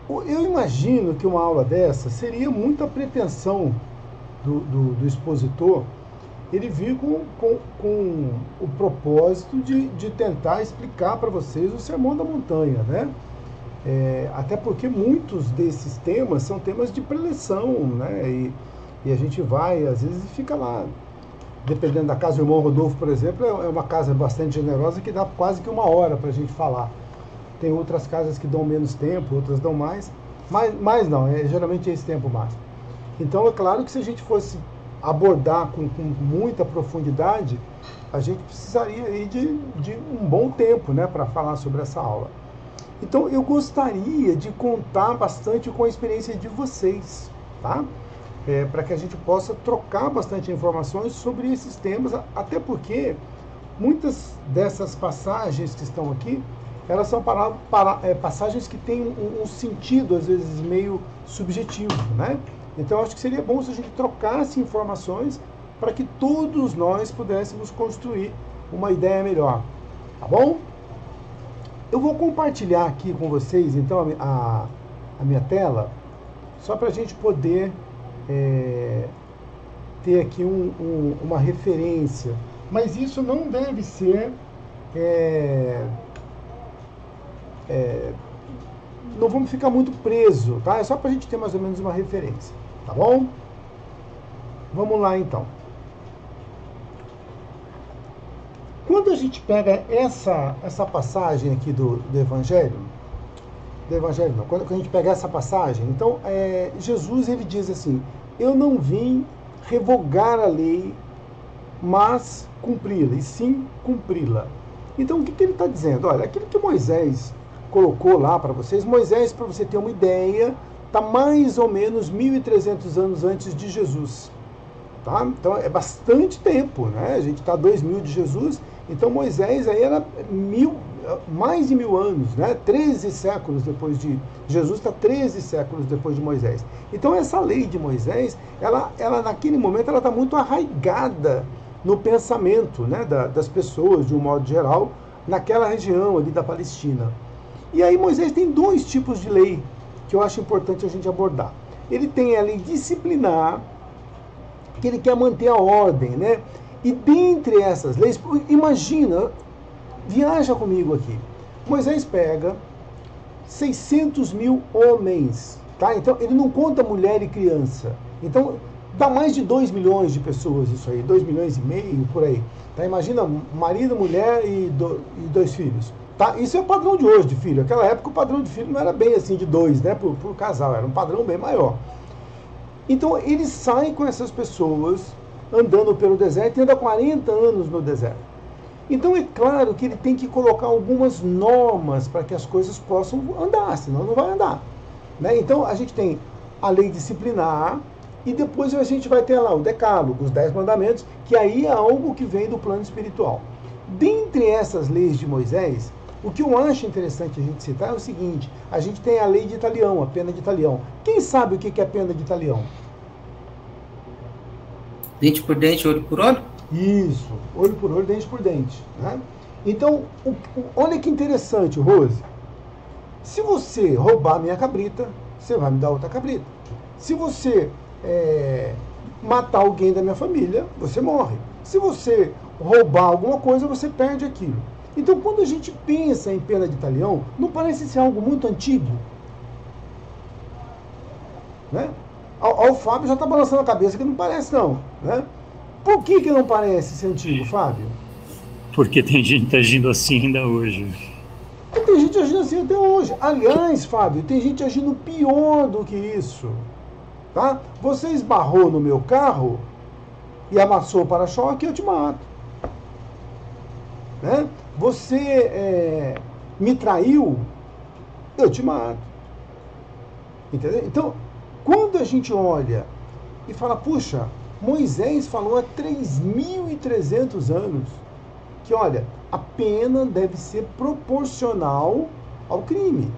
Eu imagino que uma aula dessa seria muita pretensão do expositor ele vir com o propósito de tentar explicar para vocês o Sermão da Montanha, né? Até porque muitos desses temas são temas de preleção, né? E a gente vai, às vezes, fica lá. Dependendo da casa, o irmão Rodolfo, por exemplo, é uma casa bastante generosa que dá quase que 1 hora para a gente falar. Tem outras casas que dão menos tempo, outras dão mais. Mas não, geralmente é esse tempo máximo. Então, é claro que se a gente fosse abordar com muita profundidade, a gente precisaria aí de um bom tempo, né, para falar sobre essa aula. Então, eu gostaria de contar bastante com a experiência de vocês, tá? Para que a gente possa trocar bastante informações sobre esses temas, até porque muitas dessas passagens que estão aqui, elas são passagens que têm um sentido, às vezes, meio subjetivo, né? Então, acho que seria bom se a gente trocasse informações para que todos nós pudéssemos construir uma ideia melhor, tá bom? Eu vou compartilhar aqui com vocês, então, a minha tela, só para a gente poder ter aqui uma referência. Mas isso não deve ser... não vamos ficar muito preso, tá? É só para a gente ter mais ou menos uma referência, tá bom? Vamos lá, então. Quando a gente pega essa passagem aqui do Evangelho não, quando a gente pega essa passagem, então, Jesus, ele diz assim, eu não vim revogar a lei, mas cumpri-la, e sim cumpri-la. Então, o que ele está dizendo? Olha, aquilo que Moisés colocou lá para vocês, Moisés, para você ter uma ideia, está mais ou menos 1.300 anos antes de Jesus. Tá? Então, é bastante tempo, né? A gente está 2.000 de Jesus, então Moisés aí era mais de 1.000 anos, né? 13 séculos depois de Jesus, está 13 séculos depois de Moisés. Então essa lei de Moisés, ela naquele momento, ela está muito arraigada no pensamento, né, das pessoas, de um modo geral, naquela região ali da Palestina. E aí Moisés tem 2 tipos de lei que eu acho importante a gente abordar. Ele tem a lei disciplinar, que ele quer manter a ordem, né? E dentre essas leis, imagina, viaja comigo aqui. Moisés pega 600.000 homens, tá? Então ele não conta mulher e criança. Então dá mais de 2 milhões de pessoas isso aí, 2,5 milhões, por aí. Tá? Imagina, marido, mulher e 2 filhos. Tá? Isso é o padrão de hoje de filho. Naquela época o padrão de filho não era bem assim de 2, né? Por casal, era um padrão bem maior. Então ele sai com essas pessoas andando pelo deserto e anda 40 anos no deserto. Então é claro que ele tem que colocar algumas normas para que as coisas possam andar, senão não vai andar. Né? Então a gente tem a lei disciplinar e depois a gente vai ter lá o decálogo, os 10 mandamentos, que aí é algo que vem do plano espiritual. Dentre essas leis de Moisés, o que eu acho interessante a gente citar é o seguinte, a gente tem a lei de talião, a pena de talião. Quem sabe o que é pena de talião? Dente por dente, olho por olho? Isso, olho por olho, dente por dente. Né? Então, olha que interessante, Rose. Se você roubar a minha cabrita, você vai me dar outra cabrita. Se você matar alguém da minha família, você morre. Se você roubar alguma coisa, você perde aquilo. Então, quando a gente pensa em pena de talião, não parece ser algo muito antigo? Né? O Fábio já está balançando a cabeça que não parece não. Né? Por que não parece ser antigo, Fábio? Porque tem gente agindo assim ainda hoje. Tem gente agindo assim até hoje. Aliás, Fábio, tem gente agindo pior do que isso. Tá? Você esbarrou no meu carro e amassou o para-choque, eu te mato. Né? Você me traiu, eu te mato. Entendeu? Então, quando a gente olha e fala, puxa, Moisés falou há 3.300 anos que, olha, a pena deve ser proporcional ao crime.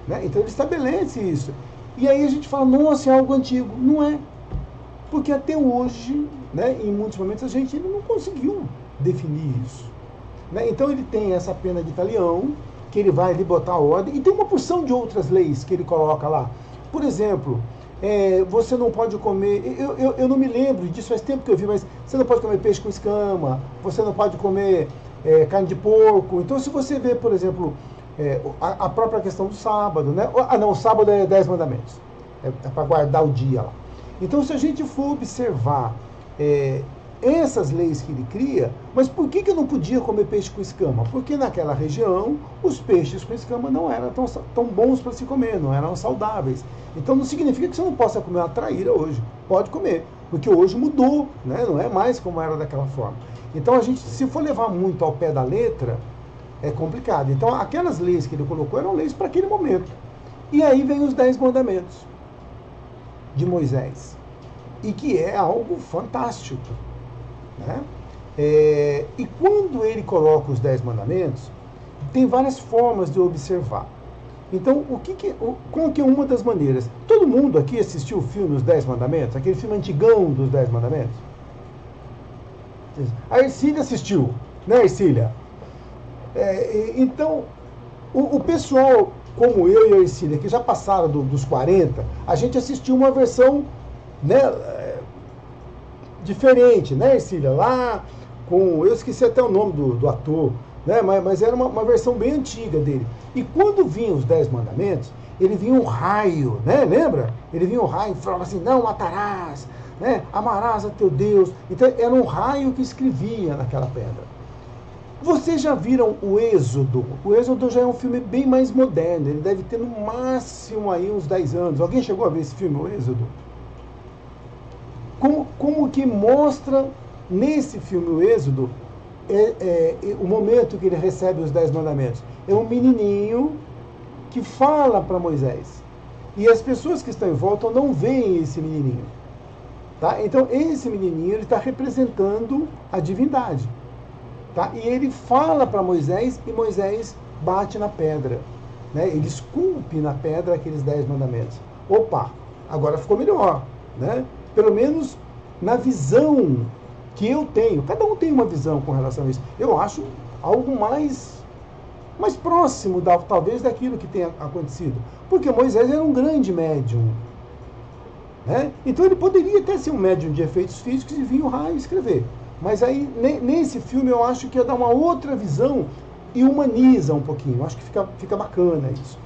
Né? Então ele estabelece isso. E aí a gente fala, nossa, é algo antigo. Não é. Porque até hoje, né, em muitos momentos, a gente não conseguiu definir isso. Né? Então ele tem essa pena de talião, que ele vai ali botar a ordem, e tem uma porção de outras leis que ele coloca lá. Por exemplo, você não pode comer, eu não me lembro disso, faz tempo que eu vi, mas você não pode comer peixe com escama, você não pode comer carne de porco. Então, se você vê, por exemplo, a própria questão do sábado, né? O sábado é 10 mandamentos, é para guardar o dia lá. Então, se a gente for observar essas leis que ele cria, mas por que eu não podia comer peixe com escama? Porque naquela região, os peixes com escama não eram tão bons para se comer, não eram saudáveis. Então não significa que você não possa comer uma traíra hoje. Pode comer, porque hoje mudou, né? Não é mais como era daquela forma. Então a gente, se for levar muito ao pé da letra, é complicado. Então aquelas leis que ele colocou eram leis para aquele momento. E aí vem os 10 mandamentos de Moisés, e que é algo fantástico. Né? E quando ele coloca os 10 mandamentos, tem várias formas de observar. Então, qual que é uma das maneiras? Todo mundo aqui assistiu o filme Os 10 Mandamentos? Aquele filme antigão dos 10 Mandamentos? A Ercília assistiu, né, Ercília? Então, o pessoal, como eu e a Ercília, que já passaram dos 40, a gente assistiu uma versão, né, diferente, né, Ercília? Lá com... Eu esqueci até o nome do ator, né? Mas era uma versão bem antiga dele. E quando vinham os 10 mandamentos, ele vinha um raio, né? Lembra? Ele vinha um raio e falava assim, não matarás, né? Amarás a teu Deus. Então era um raio que escrevia naquela pedra. Vocês já viram o Êxodo? O Êxodo já é um filme bem mais moderno. Ele deve ter no máximo aí uns 10 anos. Alguém chegou a ver esse filme, o Êxodo? Como que mostra nesse filme o Êxodo o momento que ele recebe os 10 mandamentos? É um menininho que fala para Moisés. E as pessoas que estão em volta não veem esse menininho. Tá? Então esse menininho está representando a divindade. Tá? E ele fala para Moisés e Moisés bate na pedra. Né? Ele esculpe na pedra aqueles 10 mandamentos. Opa, agora ficou melhor. Né? Pelo menos na visão que eu tenho. Cada um tem uma visão com relação a isso. Eu acho algo mais próximo, talvez, daquilo que tenha acontecido. Porque Moisés era um grande médium. Né? Então ele poderia até ser um médium de efeitos físicos e vir o raio escrever. Mas aí, nesse filme, eu acho que ia dar uma outra visão e humaniza um pouquinho. Eu acho que fica bacana isso.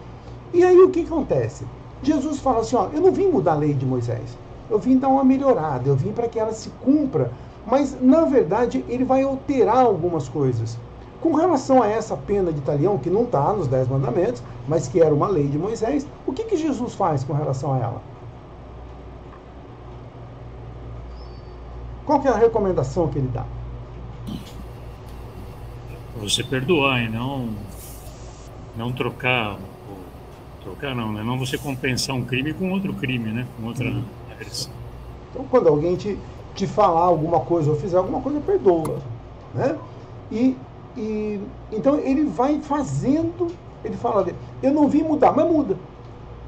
E aí o que acontece? Jesus fala assim, ó, eu não vim mudar a lei de Moisés. Eu vim dar uma melhorada, eu vim para que ela se cumpra. Mas, na verdade, ele vai alterar algumas coisas. Com relação a essa pena de talião, que não está nos 10 mandamentos, mas que era uma lei de Moisés, o que Jesus faz com relação a ela? Qual que é a recomendação que ele dá? Você perdoar e não trocar não, né? Não você compensar um crime com outro crime, né? Com outra agressão. Então, quando alguém te falar alguma coisa ou fizer alguma coisa, perdoa. Né? Então ele vai fazendo, ele fala, eu não vim mudar, mas muda.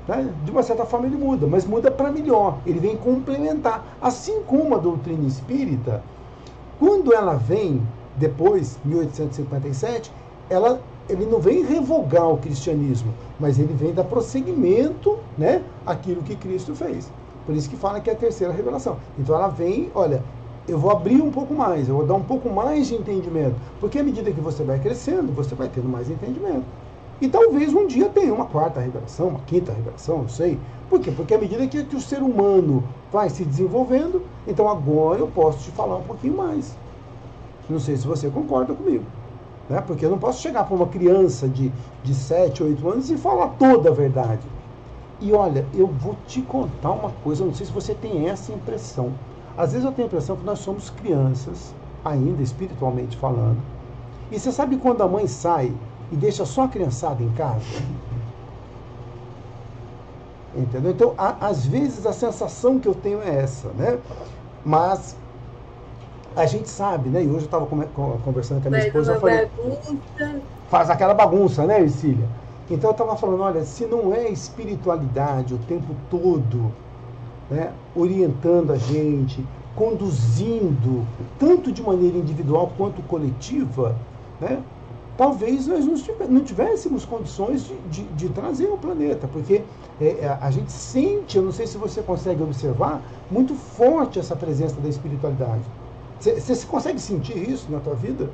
Né? De uma certa forma ele muda, mas muda para melhor. Ele vem complementar. Assim como a doutrina espírita, quando ela vem depois, 1857, ele não vem revogar o cristianismo, mas ele vem dar prosseguimento, né, àquilo que Cristo fez. Por isso que fala que é a terceira revelação. Então ela vem, olha, eu vou abrir um pouco mais, eu vou dar um pouco mais de entendimento, porque à medida que você vai crescendo, você vai tendo mais entendimento. E talvez um dia tenha uma quarta revelação, uma quinta revelação, não sei. Por quê? Porque à medida que o ser humano vai se desenvolvendo, então agora eu posso te falar um pouquinho mais. Não sei se você concorda comigo. Né? Porque eu não posso chegar para uma criança de 7, 8 anos e falar toda a verdade. E olha, eu vou te contar uma coisa, eu não sei se você tem essa impressão. Às vezes eu tenho a impressão que nós somos crianças, ainda espiritualmente falando. E você sabe quando a mãe sai e deixa só a criançada em casa? Entendeu? Então, às vezes a sensação que eu tenho é essa, né? Mas a gente sabe, né? E hoje eu estava conversando com a minha esposa, eu falei, faz aquela bagunça, né, Ercília? Então eu estava falando, olha, se não é espiritualidade o tempo todo, né, orientando a gente, conduzindo, tanto de maneira individual quanto coletiva, né, talvez nós não tivéssemos condições de trazer o planeta, porque a gente sente, eu não sei se você consegue observar, muito forte essa presença da espiritualidade. Você consegue sentir isso na tua vida?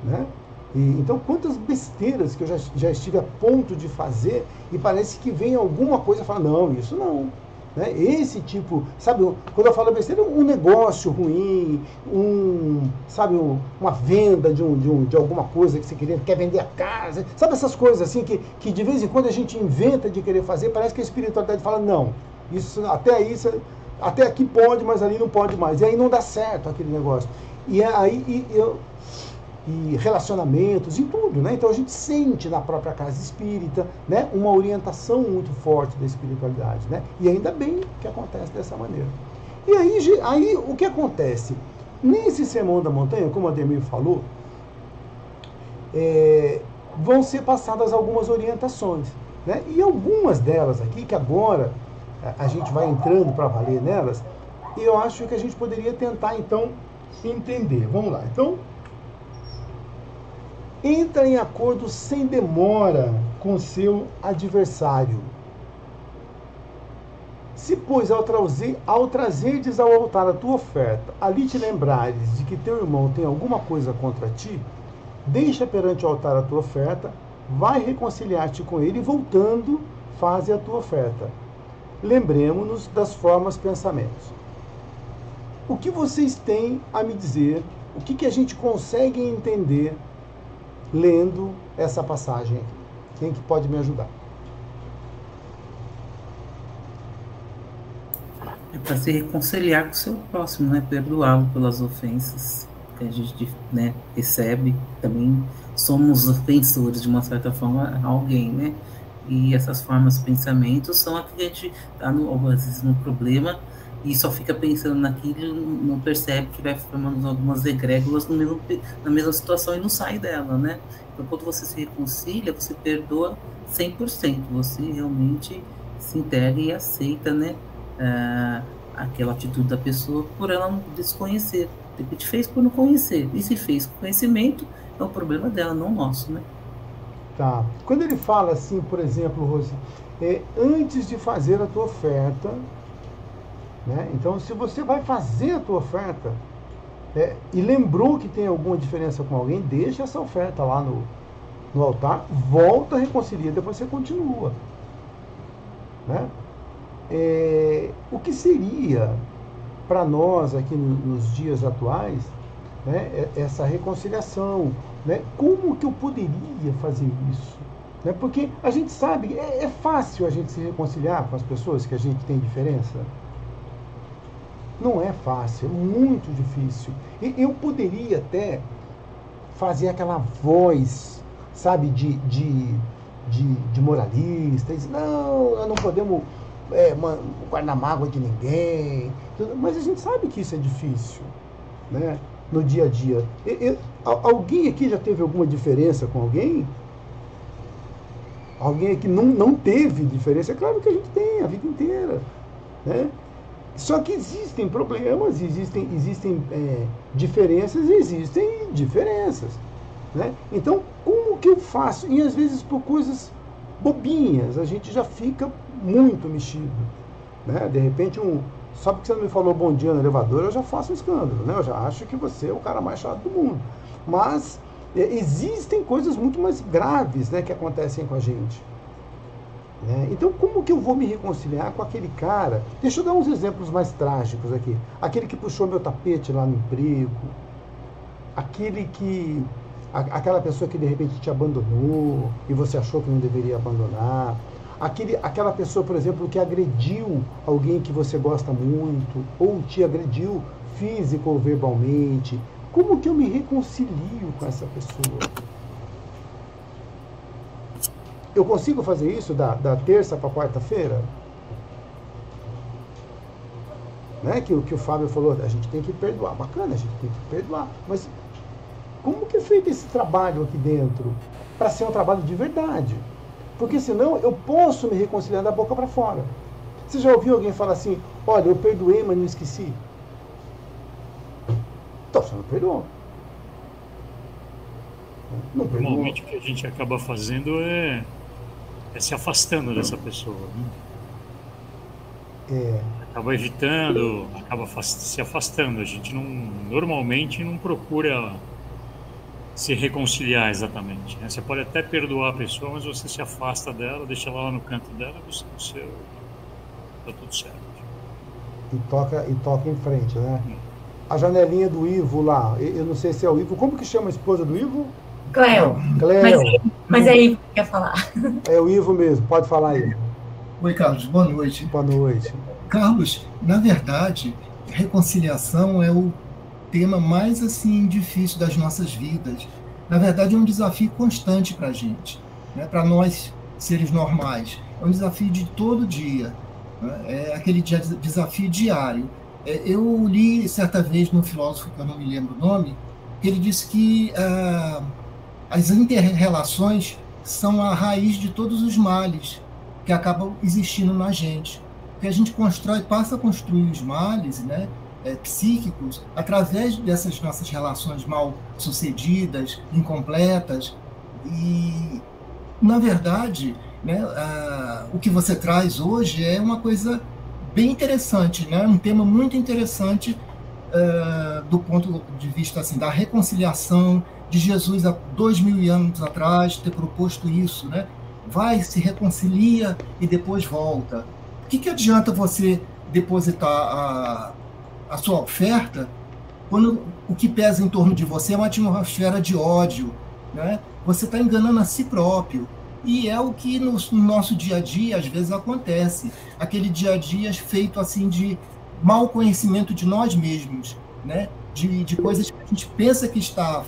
Né? Então, quantas besteiras que eu já estive a ponto de fazer e parece que vem alguma coisa e fala, não, isso não. Né? Esse tipo, sabe, quando eu falo besteira, um negócio ruim, sabe, uma venda de alguma coisa que você quer vender a casa, sabe essas coisas assim que de vez em quando a gente inventa de querer fazer, parece que a espiritualidade fala, não, isso até aí, até aqui pode, mas ali não pode mais, e aí não dá certo aquele negócio. E aí e relacionamentos e tudo, né? Então a gente sente na própria casa espírita, né, uma orientação muito forte da espiritualidade, né? E ainda bem que acontece dessa maneira. E aí o que acontece? Nesse Sermão da Montanha, como o Ademir falou, vão ser passadas algumas orientações, né? E algumas delas aqui, que agora a gente vai entrando para valer nelas, eu acho que a gente poderia tentar então entender. Vamos lá. Então, entra em acordo sem demora com seu adversário. Se, pois, ao trazerdes ao altar a tua oferta, ali te lembrares de que teu irmão tem alguma coisa contra ti, deixa perante o altar a tua oferta, vai reconciliar-te com ele e, voltando, faze a tua oferta. Lembremo-nos das formas pensamentos. O que vocês têm a me dizer? O que a gente consegue entender lendo essa passagem aqui? Quem que pode me ajudar? É para se reconciliar com o seu próximo, né? Perdoá-lo pelas ofensas que a gente, né, recebe. Também somos ofensores, de uma certa forma, a alguém, né? E essas formas de pensamento são a que a gente está, às vezes, no problema e só fica pensando naquilo, não percebe que vai formando algumas egrégoras na mesma situação e não sai dela, né? Então, quando você se reconcilia, você perdoa 100%, você realmente se integra e aceita, né, aquela atitude da pessoa por ela não desconhecer. De repente fez por não conhecer, e se fez com conhecimento, é o problema dela, não nosso, né? Tá. Quando ele fala assim, por exemplo, Rose, antes de fazer a tua oferta, né? Então, se você vai fazer a tua oferta e lembrou que tem alguma diferença com alguém, deixa essa oferta lá no altar, volta, reconcilia, depois você continua. Né? O que seria para nós aqui nos dias atuais, né, essa reconciliação? Né? Como que eu poderia fazer isso? Né? Porque a gente sabe, é fácil a gente se reconciliar com as pessoas que a gente tem diferença. Não é fácil, é muito difícil. E eu poderia até fazer aquela voz, sabe, de moralista, dizer, não, nós não podemos guardar mágoa de ninguém. Mas a gente sabe que isso é difícil, né, no dia a dia. Alguém aqui já teve alguma diferença com alguém? Alguém aqui não teve diferença? É claro que a gente tem, a vida inteira, né? Só que existem problemas, existem diferenças e existem diferenças. Né? Então, como que eu faço? E às vezes por coisas bobinhas, a gente já fica muito mexido. Né? De repente, só porque você não me falou bom dia no elevador, eu já faço um escândalo. Né? Eu já acho que você é o cara mais chato do mundo. Mas existem coisas muito mais graves, né, que acontecem com a gente. Né? Então, como que eu vou me reconciliar com aquele cara? Deixa eu dar uns exemplos mais trágicos aqui. Aquele que puxou meu tapete lá no emprego, aquela pessoa que de repente te abandonou e você achou que não deveria abandonar, aquela pessoa, por exemplo, que agrediu alguém que você gosta muito, ou te agrediu físico ou verbalmente. Como que eu me reconcilio com essa pessoa? Eu consigo fazer isso da terça para quarta-feira? Né? Que o Fábio falou, a gente tem que perdoar. Bacana, a gente tem que perdoar. Mas como que é feito esse trabalho aqui dentro? Para ser um trabalho de verdade. Porque senão eu posso me reconciliar da boca para fora. Você já ouviu alguém falar assim, olha, eu perdoei, mas não esqueci? Então você não perdoou. Não perdoa. Normalmente o que a gente acaba fazendo é se afastando dessa pessoa, né? Acaba evitando, acaba se afastando. A gente normalmente não procura se reconciliar exatamente, né? Você pode até perdoar a pessoa, mas você se afasta dela, deixa ela lá no canto dela, você no seu, tá tudo certo. E toca em frente, né? A janelinha do Ivo lá, eu não sei se é o Ivo, como que chama a esposa do Ivo? Cleo. Mas é Ivo que quer falar. É o Ivo mesmo, pode falar aí. Oi, Carlos, boa noite. Boa noite. Carlos, na verdade, reconciliação é o tema mais assim difícil das nossas vidas. Na verdade, é um desafio constante para a gente, né? Para nós, seres normais. É um desafio de todo dia, né? É aquele desafio diário. Eu li certa vez num filósofo, que eu não me lembro o nome, que ele disse que as inter-relações são a raiz de todos os males que acabam existindo na gente. Porque a gente passa a construir os males, né, psíquicos através dessas nossas relações mal sucedidas, incompletas. E, na verdade, né, o que você traz hoje é uma coisa bem interessante, né, um tema muito interessante do ponto de vista assim, da reconciliação de Jesus há 2000 anos atrás, ter proposto isso, né? Vai, se reconcilia e depois volta. O que adianta você depositar a sua oferta quando o que pesa em torno de você é uma atmosfera de ódio, né? Você está enganando a si próprio. E é o que no nosso dia a dia às vezes acontece. Aquele dia a dia feito assim de mau conhecimento de nós mesmos, né? De coisas que a gente pensa que está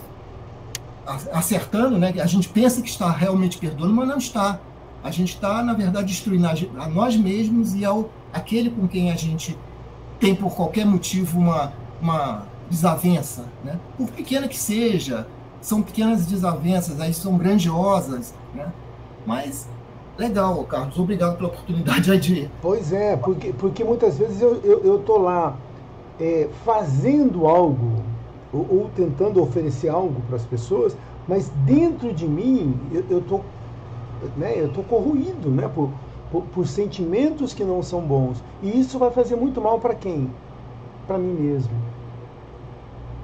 acertando, né? A gente pensa que está realmente perdoando, mas não está. A gente está, na verdade, destruindo a nós mesmos e aquele com quem a gente tem, por qualquer motivo, uma desavença, né? Por pequena que seja, são pequenas desavenças, aí são grandiosas, né? Mas, legal, Carlos, obrigado pela oportunidade de... Pois é, porque muitas vezes eu estou lá fazendo algo, ou tentando oferecer algo para as pessoas, mas dentro de mim eu tô corroído, né, por sentimentos que não são bons. E isso vai fazer muito mal para quem? Para mim mesmo.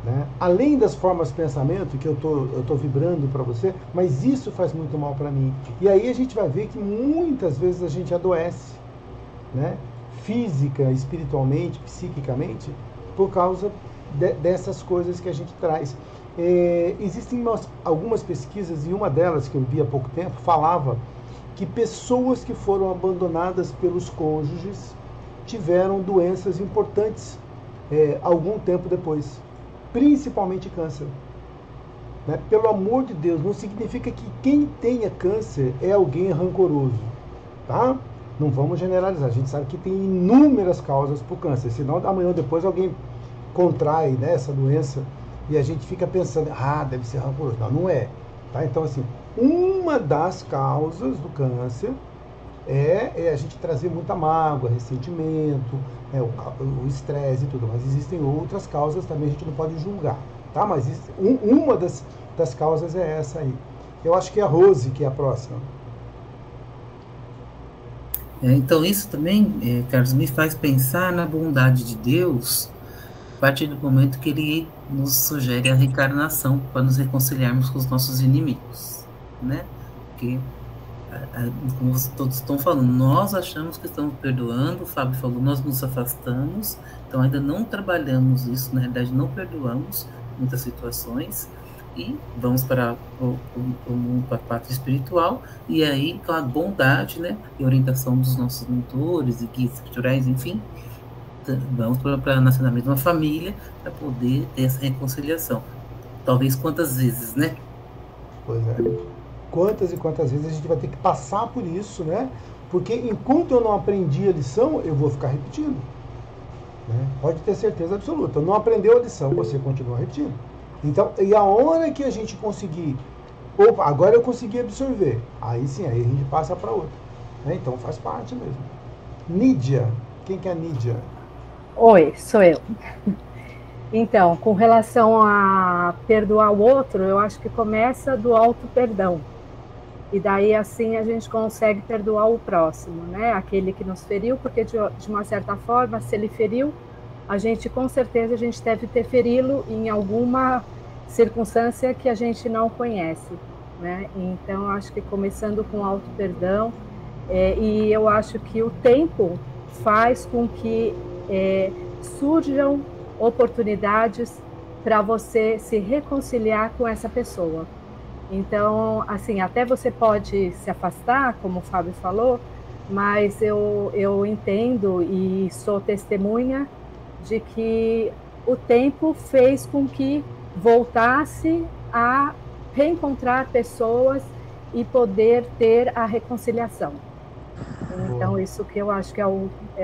Né? Além das formas de pensamento que eu tô vibrando para você, mas isso faz muito mal para mim. E aí a gente vai ver que muitas vezes a gente adoece, né? Física, espiritualmente, psiquicamente, por causa dessas coisas que a gente traz. Existem algumas pesquisas, e uma delas que eu vi há pouco tempo falava que pessoas que foram abandonadas pelos cônjuges tiveram doenças importantes algum tempo depois, principalmente câncer. Né? Pelo amor de Deus, não significa que quem tenha câncer é alguém rancoroso, tá? Não vamos generalizar, a gente sabe que tem inúmeras causas para o câncer, senão amanhã ou depois alguém contrai, né, essa doença e a gente fica pensando, deve ser rancoroso. Não, não é. Tá? Então, assim, uma das causas do câncer é a gente trazer muita mágoa, ressentimento, o estresse e tudo, mas existem outras causas também, a gente não pode julgar, tá? Mas uma das causas é essa aí. Eu acho que é a Rose que é a próxima. Então isso também, Carlos, me faz pensar na bondade de Deus a partir do momento que Ele nos sugere a reencarnação para nos reconciliarmos com os nossos inimigos, né? Porque, como todos estão falando, nós achamos que estamos perdoando, o Fábio falou, nós nos afastamos, então ainda não trabalhamos isso, na realidade não perdoamos muitas situações, e vamos para a parte espiritual, e aí com a bondade, né, e orientação dos nossos mentores e guias espirituais, enfim, vamos para nascer na mesma família para poder ter essa reconciliação. Talvez quantas vezes, né? Pois é. Quantas e quantas vezes a gente vai ter que passar por isso, né? Porque enquanto eu não aprendi a lição, eu vou ficar repetindo. Né? Pode ter certeza absoluta. Não aprendeu a lição, você continua repetindo. Então, e a hora que a gente conseguir, opa, agora eu consegui absorver, aí sim, aí a gente passa para outra. Né? Então faz parte mesmo. Nídia, quem que é a Nídia? Oi, sou eu. Então, com relação a perdoar o outro, eu acho que começa do auto-perdão. E daí, assim, a gente consegue perdoar o próximo, né? Aquele que nos feriu, porque de uma certa forma, se ele feriu, a gente, com certeza, a gente deve ter feri-lo em alguma circunstância que a gente não conhece, né? Então, acho que começando com auto-perdão, e eu acho que o tempo faz com que surjam oportunidades para você se reconciliar com essa pessoa. Então, assim, até você pode se afastar, como o Fábio falou, mas eu entendo e sou testemunha de que o tempo fez com que voltasse a reencontrar pessoas e poder ter a reconciliação. Então, isso que eu acho que é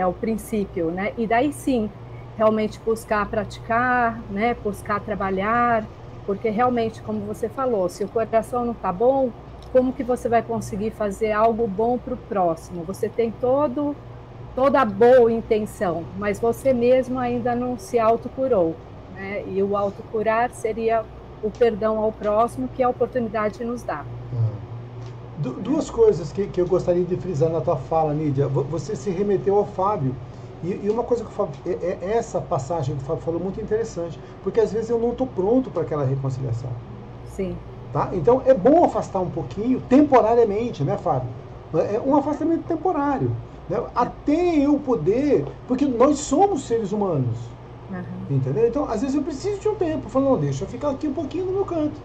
o princípio, né? E daí sim, realmente buscar praticar, né? Buscar trabalhar, porque realmente, como você falou, se o coração não está bom, como que você vai conseguir fazer algo bom para o próximo? Você tem toda a boa intenção, mas você mesmo ainda não se autocurou, né? E o autocurar seria o perdão ao próximo, que a oportunidade nos dá. Duas coisas que eu gostaria de frisar na tua fala, Nídia. Você se remeteu ao Fábio. E uma coisa que o Fábio, essa passagem que o Fábio falou muito interessante, porque às vezes eu não estou pronto para aquela reconciliação. Sim. Tá? Então é bom afastar um pouquinho, temporariamente, né, Fábio? É um afastamento temporário. Né? Até eu poder, porque nós somos seres humanos. Entendeu? Então, às vezes eu preciso de um tempo. Falando, não, deixa eu ficar aqui um pouquinho no meu canto.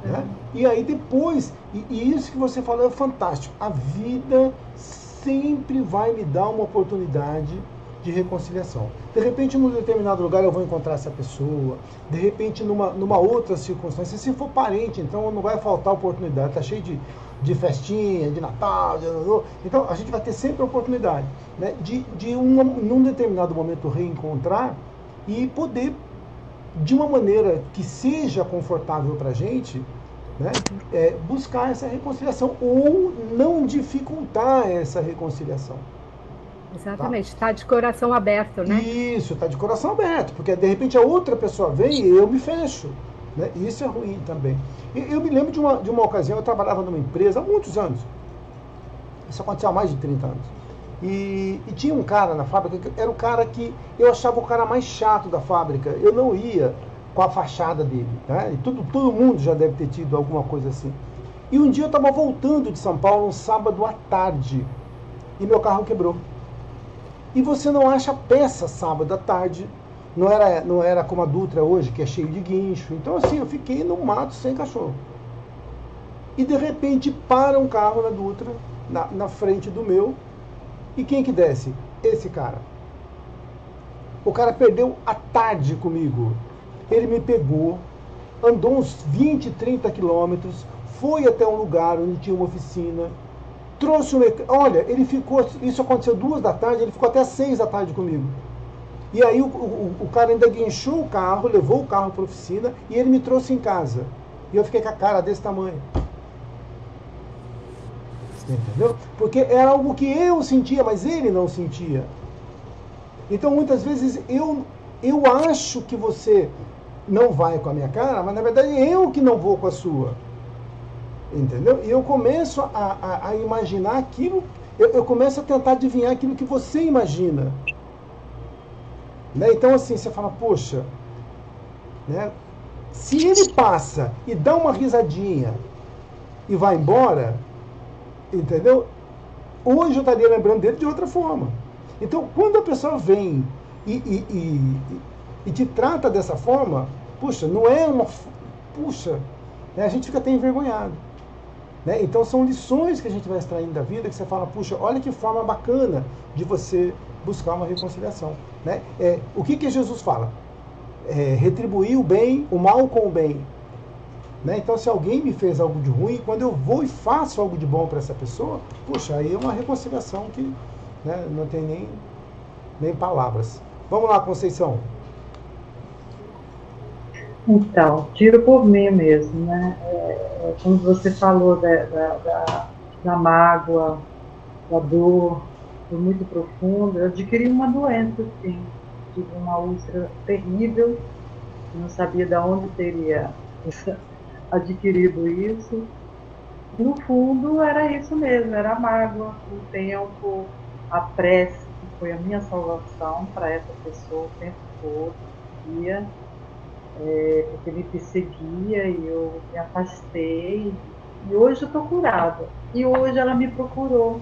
Né? E aí depois, e isso que você falou é fantástico. A vida sempre vai me dar uma oportunidade de reconciliação. De repente, num determinado lugar eu vou encontrar essa pessoa, de repente numa outra circunstância, se for parente, então não vai faltar oportunidade, tá cheio de festinha, de Natal, então a gente vai ter sempre a oportunidade, né, num determinado momento reencontrar e poder, de uma maneira que seja confortável para a gente, né, buscar essa reconciliação ou não dificultar essa reconciliação. Exatamente, tá de coração aberto, né? Isso, tá de coração aberto, porque de repente a outra pessoa vem e eu me fecho, né? Isso é ruim também. Eu me lembro de uma ocasião, eu trabalhava numa empresa há muitos anos, isso aconteceu há mais de 30 anos, e tinha um cara na fábrica, que era o cara que eu achava o cara mais chato da fábrica, eu não ia com a fachada dele, né? E todo mundo já deve ter tido alguma coisa assim. E um dia eu estava voltando de São Paulo, um sábado à tarde, e meu carro quebrou. E você não acha peça sábado à tarde, não era como a Dutra hoje, que é cheio de guincho. Então assim, eu fiquei no mato sem cachorro. E de repente para um carro na Dutra, na frente do meu, e quem que desce? Esse cara. O cara perdeu a tarde comigo. Ele me pegou, andou uns 20, 30 quilômetros, foi até um lugar onde tinha uma oficina, trouxe o mecânico. Olha, ele ficou, isso aconteceu 2 da tarde, ele ficou até 6 da tarde comigo. E aí o cara ainda guinchou o carro, levou o carro para a oficina e ele me trouxe em casa. E eu fiquei com a cara desse tamanho. Entendeu? Porque era algo que eu sentia, mas ele não sentia. Então muitas vezes eu acho que você não vai com a minha cara, mas na verdade eu que não vou com a sua. Entendeu? E eu começo a imaginar aquilo, eu começo a tentar adivinhar aquilo que você imagina. Né? Então assim, você fala, poxa, né? Se ele passa e dá uma risadinha e vai embora, entendeu? Hoje eu estaria lembrando dele de outra forma. Então, quando a pessoa vem e te trata dessa forma, puxa, não é uma... Puxa, né? A gente fica até envergonhado. Né? Então, são lições que a gente vai extraindo da vida, que você fala, puxa, olha que forma bacana de você buscar uma reconciliação. Né? O que Jesus fala? Retribuir o bem, o mal com o bem. Né? Então, se alguém me fez algo de ruim, quando eu vou e faço algo de bom para essa pessoa, puxa, aí é uma reconciliação que, né, não tem nem palavras. Vamos lá, Conceição. Então, tiro por mim mesmo, né? Como você falou da mágoa, da dor, foi muito profunda. Eu adquiri uma doença, sim. Tive uma úlcera terrível não sabia de onde teria adquirido isso. No fundo, era isso mesmo, era a mágoa, o tempo, a prece, que foi a minha salvação para essa pessoa o tempo todo, dia, porque me perseguia e eu me afastei. E hoje eu estou curada. E hoje ela me procurou.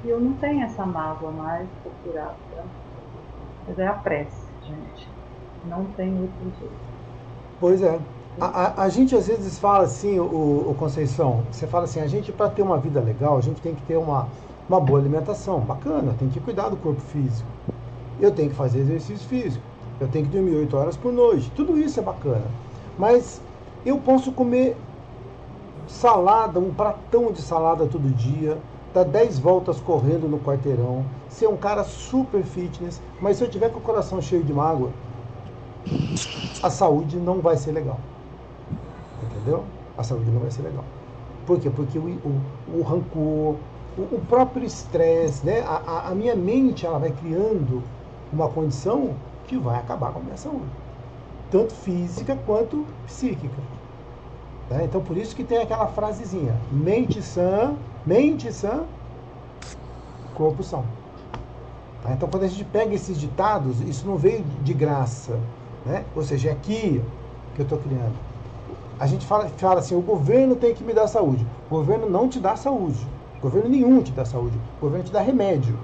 E eu não tenho essa mágoa mais, estou curada. Mas é a prece, gente. Não tem outro jeito. Pois é. A gente às vezes fala assim, o Conceição, você fala assim, a gente para ter uma vida legal, a gente tem que ter uma boa alimentação, bacana, tem que cuidar do corpo físico. Eu tenho que fazer exercício físico, eu tenho que dormir 8 horas por noite, tudo isso é bacana. Mas eu posso comer salada, um pratão de salada todo dia, dar 10 voltas correndo no quarteirão, ser um cara super fitness, mas se eu tiver com o coração cheio de mágoa, a saúde não vai ser legal. Entendeu? A saúde não vai ser legal. Por quê? Porque o rancor, o próprio estresse, né? A minha mente, ela vai criando uma condição que vai acabar com a minha saúde. Tanto física quanto psíquica. Né? Então, por isso que tem aquela frasezinha, mente sã, corpo são. Tá? Então, quando a gente pega esses ditados, isso não veio de graça. Né? Ou seja, é aqui que eu estou criando. A gente fala assim, o governo tem que me dar saúde. O governo não te dá saúde. O governo nenhum te dá saúde. O governo te dá remédio.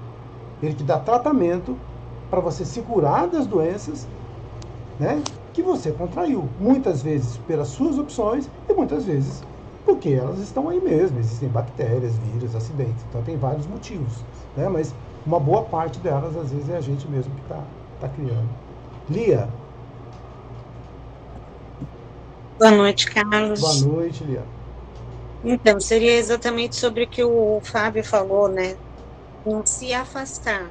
Ele te dá tratamento para você se curar das doenças, né, que você contraiu. Muitas vezes pelas suas opções e muitas vezes porque elas estão aí mesmo. Existem bactérias, vírus, acidentes. Então tem vários motivos. Né, mas uma boa parte delas, às vezes, é a gente mesmo que está criando. Lia. Boa noite, Carlos. Boa noite, Lia. Então, seria exatamente sobre o que o Fábio falou, né? Não se afastar,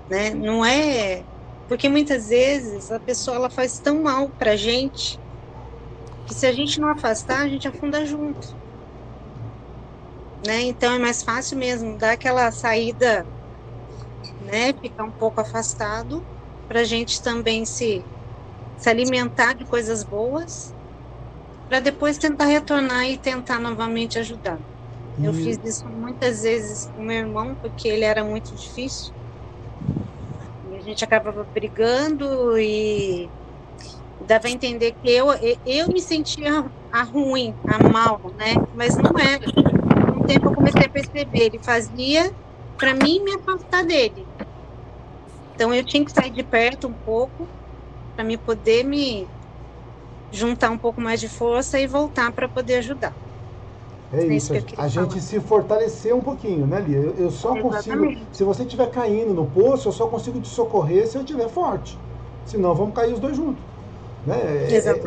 né? Não é... Porque muitas vezes a pessoa ela faz tão mal pra gente que se a gente não afastar, a gente afunda junto. Né? Então, é mais fácil mesmo dar aquela saída, né? Ficar um pouco afastado pra gente também se alimentar de coisas boas, para depois tentar retornar e tentar novamente ajudar. Eu fiz isso muitas vezes com meu irmão, porque ele era muito difícil. E a gente acabava brigando e dava a entender que eu me sentia ruim, mal, né? Mas não era. Com o tempo eu comecei a perceber, ele fazia para mim me afastar dele. Então eu tinha que sair de perto um pouco, para me poder me juntar um pouco mais de força e voltar para poder ajudar. É isso, a gente se fortalecer um pouquinho, né, Lia? Eu só consigo, se você estiver caindo no poço, eu só consigo te socorrer se eu estiver forte. Senão vamos cair os dois juntos. Né?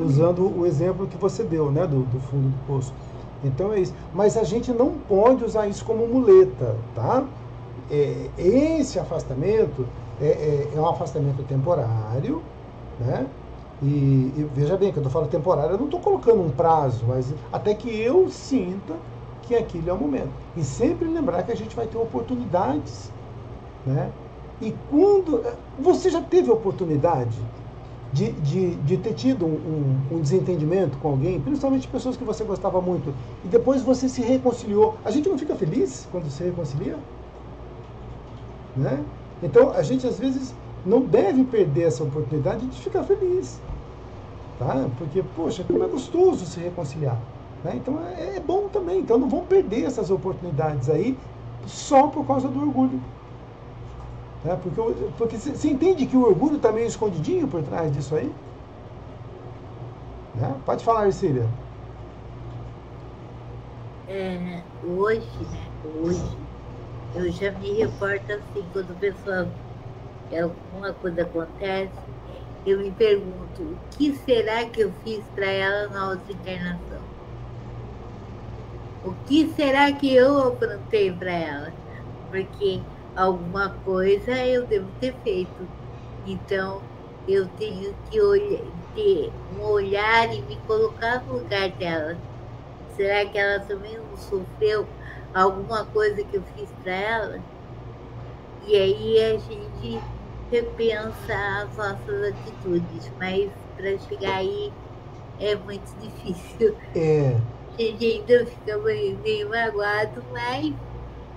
Usando o exemplo que você deu, né, do fundo do poço. Então é isso. Mas a gente não pode usar isso como muleta, tá? Esse afastamento é um afastamento temporário, né? E veja bem, quando eu falo temporário, eu não estou colocando um prazo, mas até que eu sinta que aquilo é o momento. E sempre lembrar que a gente vai ter oportunidades, né? E quando... Você já teve oportunidade de ter tido um desentendimento com alguém, principalmente pessoas que você gostava muito, e depois você se reconciliou? A gente não fica feliz quando se reconcilia? Né? Então, a gente às vezes não deve perder essa oportunidade de ficar feliz. Tá? Porque, poxa, como é gostoso se reconciliar. Né? Então é bom também. Então não vão perder essas oportunidades aí só por causa do orgulho. Né? Porque você entende que o orgulho está meio escondidinho por trás disso aí? Né? Pode falar, Ercília. Hoje eu já me reporto assim, quando a pessoa, alguma coisa acontece, eu me pergunto, o que será que eu fiz para ela na outra encarnação? O que será que eu aprontei para ela? Porque alguma coisa eu devo ter feito. Então, eu tenho que ter um olhar e me colocar no lugar dela. Será que ela também não sofreu alguma coisa que eu fiz para ela? E aí a gente repensa as nossas atitudes, mas para chegar aí é muito difícil. É. A gente ainda fica meio magoado, mas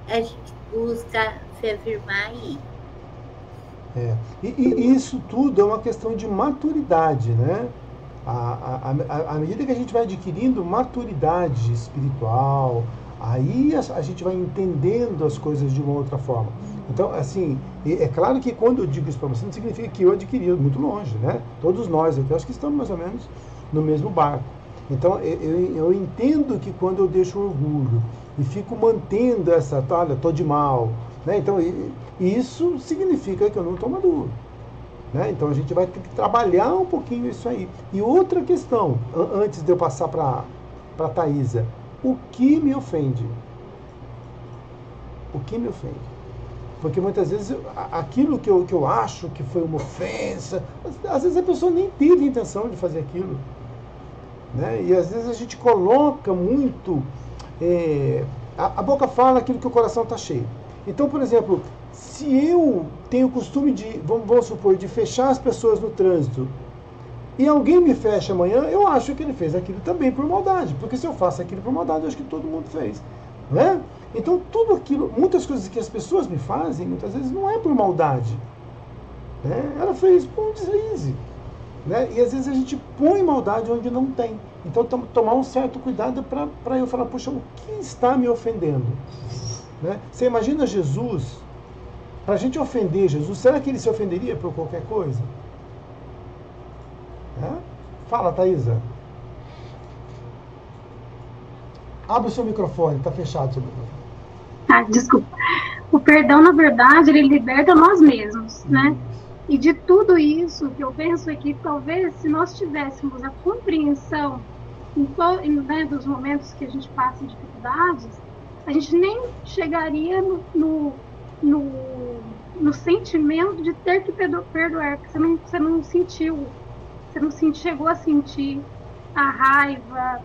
a gente busca se afirmar aí. E isso tudo é uma questão de maturidade, né? À medida que a gente vai adquirindo maturidade espiritual, aí a gente vai entendendo as coisas de uma outra forma. Então, assim, é claro que quando eu digo isso para você, não significa que eu adquiri muito longe, né? Todos nós aqui, acho que estamos mais ou menos no mesmo barco. Então, eu entendo que quando eu deixo o orgulho e fico mantendo essa, olha, estou de mal, né? Então, isso significa que eu não estou maduro. Né? Então, a gente vai ter que trabalhar um pouquinho isso aí. E outra questão, antes de eu passar para a Thaisa, o que me ofende? O que me ofende? Porque muitas vezes aquilo que eu acho que foi uma ofensa, às vezes a pessoa nem teve intenção de fazer aquilo. Né? E às vezes a gente coloca muito... a boca fala aquilo que o coração está cheio. Então, por exemplo, se eu tenho o costume de, vamos supor, de fechar as pessoas no trânsito, e alguém me fecha amanhã, eu acho que ele fez aquilo também por maldade. Porque se eu faço aquilo por maldade, eu acho que todo mundo fez. Né? Então, tudo aquilo, muitas coisas que as pessoas me fazem, muitas vezes não é por maldade. Né? Ela fez por um deslize. Né? E às vezes a gente põe maldade onde não tem. Então, tomar um certo cuidado para eu falar, poxa, o que está me ofendendo? Né? Você imagina Jesus, para a gente ofender Jesus, será que ele se ofenderia por qualquer coisa? Fala, Thaisa. Abre o seu microfone, está fechado o seu microfone. Desculpa. O perdão, na verdade, ele liberta nós mesmos, né? E de tudo isso que eu penso é que talvez se nós tivéssemos a compreensão né, dos momentos que a gente passa em dificuldades, a gente nem chegaria no sentimento de ter que perdoar, porque você não sentiu, chegou a sentir a raiva,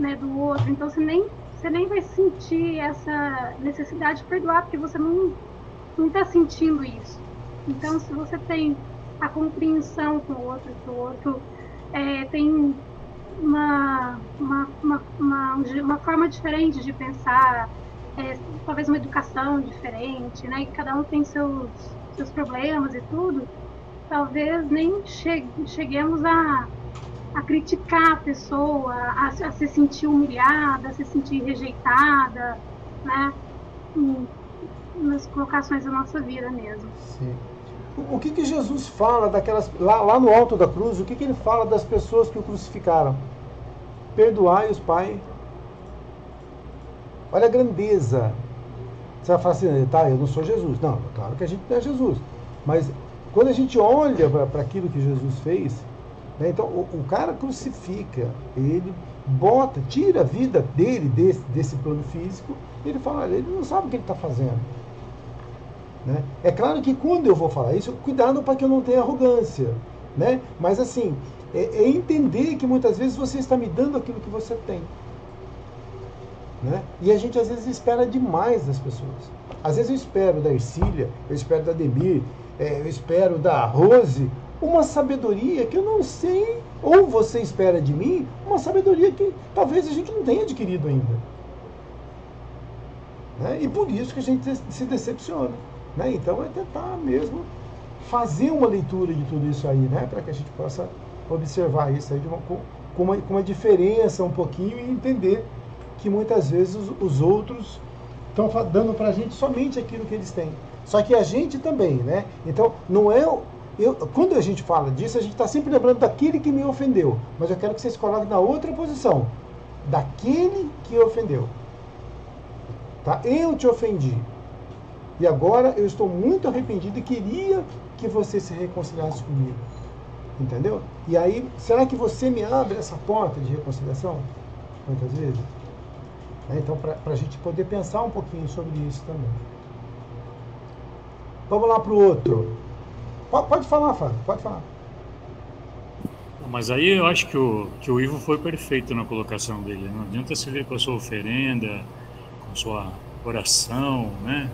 né, do outro, então você nem vai sentir essa necessidade de perdoar, porque você não está sentindo isso. Então, se você tem a compreensão com o outro, que o outro tem uma forma diferente de pensar, talvez uma educação diferente, né? Que cada um tem seus problemas e tudo, talvez nem cheguemos a criticar a pessoa, a se sentir humilhada, a se sentir rejeitada, né? Nas colocações da nossa vida mesmo. Sim. O que Jesus fala daquelas lá no alto da cruz? O que ele fala das pessoas que o crucificaram? Perdoai-os, Pai. Olha a grandeza. Você vai falar assim, tá, eu não sou Jesus. Não, claro que a gente não é Jesus. Mas quando a gente olha para aquilo que Jesus fez, né, então o cara crucifica, ele tira a vida dele desse plano físico, e ele fala, olha, ele não sabe o que ele está fazendo. Né? É claro que quando eu vou falar isso, cuidado para que eu não tenha arrogância, né? Mas assim, é entender que muitas vezes você está me dando aquilo que você tem, né? E a gente às vezes espera demais das pessoas. Às vezes eu espero da Ercília, eu espero da Demir, eu espero da Rose uma sabedoria que eu não sei, ou você espera de mim uma sabedoria que talvez a gente não tenha adquirido ainda, né? E por isso que a gente se decepciona. Né? Então é tentar mesmo fazer uma leitura de tudo isso aí, né? Para que a gente possa observar isso aí com uma diferença um pouquinho e entender que muitas vezes os outros estão dando para a gente somente aquilo que eles têm. Só que a gente também, né? Então não é... quando a gente fala disso, a gente está sempre lembrando daquele que me ofendeu. Mas eu quero que vocês coloquem na outra posição. Daquele que ofendeu. Tá? Eu te ofendi. E agora eu estou muito arrependido e queria que você se reconciliasse comigo. Entendeu? E aí, será que você me abre essa porta de reconciliação? Muitas vezes. Então, para a gente poder pensar um pouquinho sobre isso também. Vamos lá para o outro. Pode falar, Fábio, pode falar. Mas aí eu acho que o Ivo foi perfeito na colocação dele. Não adianta você vir com a sua oferenda, com a sua oração, né?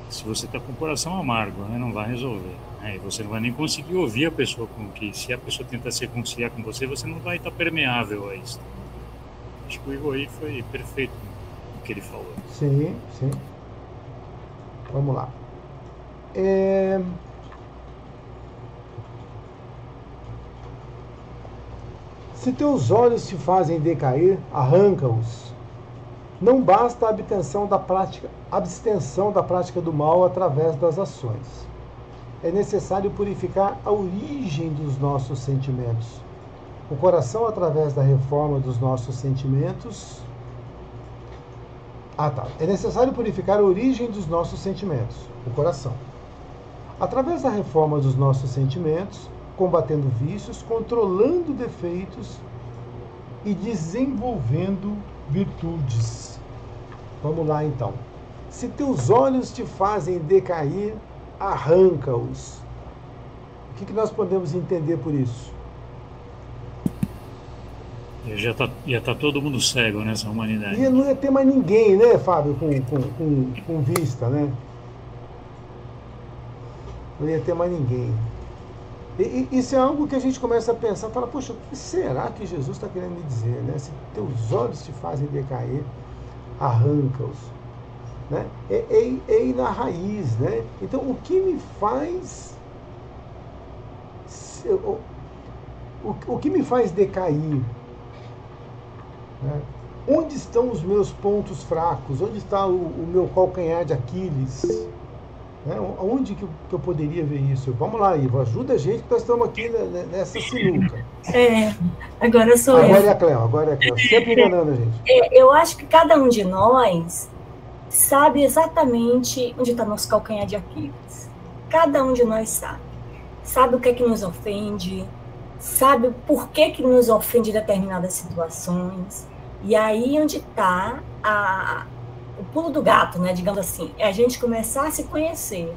se você está com o coração amargo, né, não vai resolver. Né, e você não vai nem conseguir ouvir a pessoa, que se a pessoa tentar se reconciliar com você, você não vai estar permeável a isso. Acho que o Igor aí foi perfeito no que ele falou. Sim, sim. Vamos lá. Se teus olhos te fazem decair, arranca-os. Não basta a abstenção da prática do mal através das ações. É necessário purificar a origem dos nossos sentimentos. O coração, através da reforma dos nossos sentimentos... É necessário purificar a origem dos nossos sentimentos, o coração. Através da reforma dos nossos sentimentos, combatendo vícios, controlando defeitos e desenvolvendo virtudes. Vamos lá, então. Se teus olhos te fazem decair, arranca-os. O que nós podemos entender por isso? Ia tá todo mundo cego nessa humanidade. E não ia ter mais ninguém, né, Fábio, com vista, né? Não ia ter mais ninguém. E isso é algo que a gente começa a pensar, fala, poxa, o que será que Jesus está querendo me dizer, né? Se teus olhos te fazem decair, arranca-os. Né? É ir na raiz, né? Então, o que me faz... O que me faz decair? Né? Onde estão os meus pontos fracos? Onde está o meu calcanhar de Aquiles? Né? Onde que eu poderia ver isso? Vamos lá, Ivo, ajuda a gente, que nós estamos aqui nessa sinuca. Agora sou eu. Agora é a Cleo, sempre enganando a gente. Eu acho que cada um de nós sabe exatamente onde está nosso calcanhar de Aquiles. Cada um de nós sabe. Sabe o que é que nos ofende, sabe por que nos ofende determinadas situações. E aí onde está o pulo do gato, né, digamos assim, é a gente começar a se conhecer.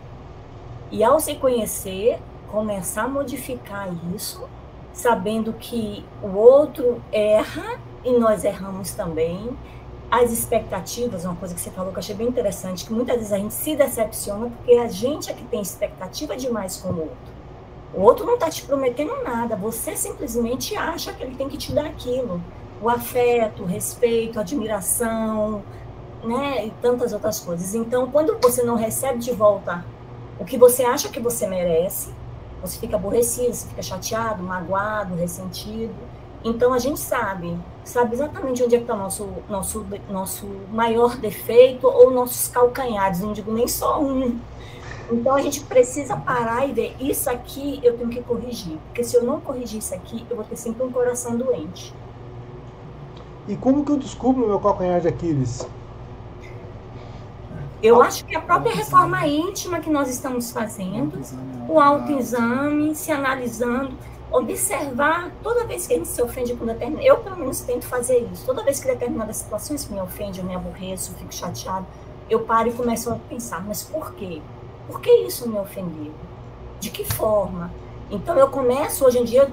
E ao se conhecer, começar a modificar isso, sabendo que o outro erra e nós erramos também. As expectativas, uma coisa que você falou que eu achei bem interessante, que muitas vezes a gente se decepciona porque a gente é que tem expectativa demais com o outro. O outro não está te prometendo nada, você simplesmente acha que ele tem que te dar aquilo. O afeto, o respeito, a admiração, né, e tantas outras coisas. Então, quando você não recebe de volta o que você acha que você merece, você fica aborrecido, você fica chateado, magoado, ressentido. Então, a gente sabe exatamente onde é que está nosso maior defeito ou nossos calcanhares, não digo nem só um. Então, a gente precisa parar e ver, isso aqui eu tenho que corrigir, porque se eu não corrigir isso aqui, eu vou ter sempre um coração doente. E como que eu descubro o meu calcanhar de Aquiles? Eu acho que a própria reforma íntima que nós estamos fazendo, o autoexame, se analisando, observar, toda vez que a gente se ofende com determinada... Eu, pelo menos, tento fazer isso. Toda vez que determinadas situações me ofendem, eu me aborreço, eu fico chateado, eu paro e começo a pensar, mas por quê? Por que isso me ofendeu? De que forma? Então, eu começo, hoje em dia,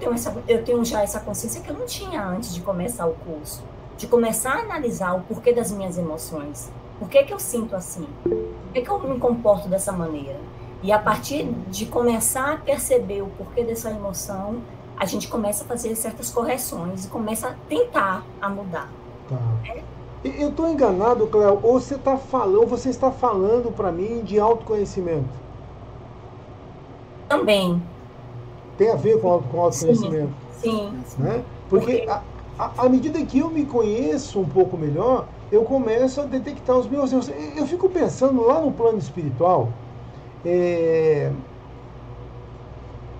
eu tenho já essa consciência que eu não tinha antes de começar o curso, de começar a analisar o porquê das minhas emoções. Por que eu sinto assim? Por que eu me comporto dessa maneira? E a partir de começar a perceber o porquê dessa emoção, a gente começa a fazer certas correções e começa a tentar a mudar. Tá. Eu estou enganado, Cléo, ou você está falando para mim de autoconhecimento? Também. Tem a ver com autoconhecimento? Sim. Né? Porque à medida que eu me conheço um pouco melhor, eu começo a detectar os meus erros. Eu fico pensando lá no plano espiritual,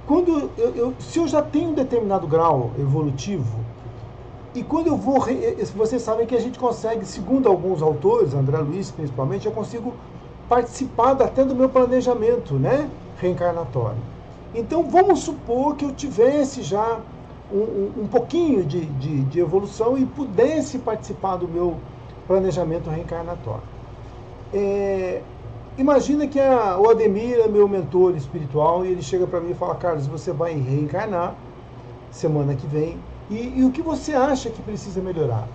quando se eu já tenho um determinado grau evolutivo, e quando eu vou... Vocês sabem que a gente consegue, segundo alguns autores, André Luiz principalmente, eu consigo participar até do meu planejamento, né, reencarnatório. Então, vamos supor que eu tivesse já um pouquinho de evolução e pudesse participar do meu planejamento reencarnatório. Imagina que o Ademir é meu mentor espiritual e ele chega para mim e fala, Carlos, você vai reencarnar semana que vem e o que você acha que precisa melhorar?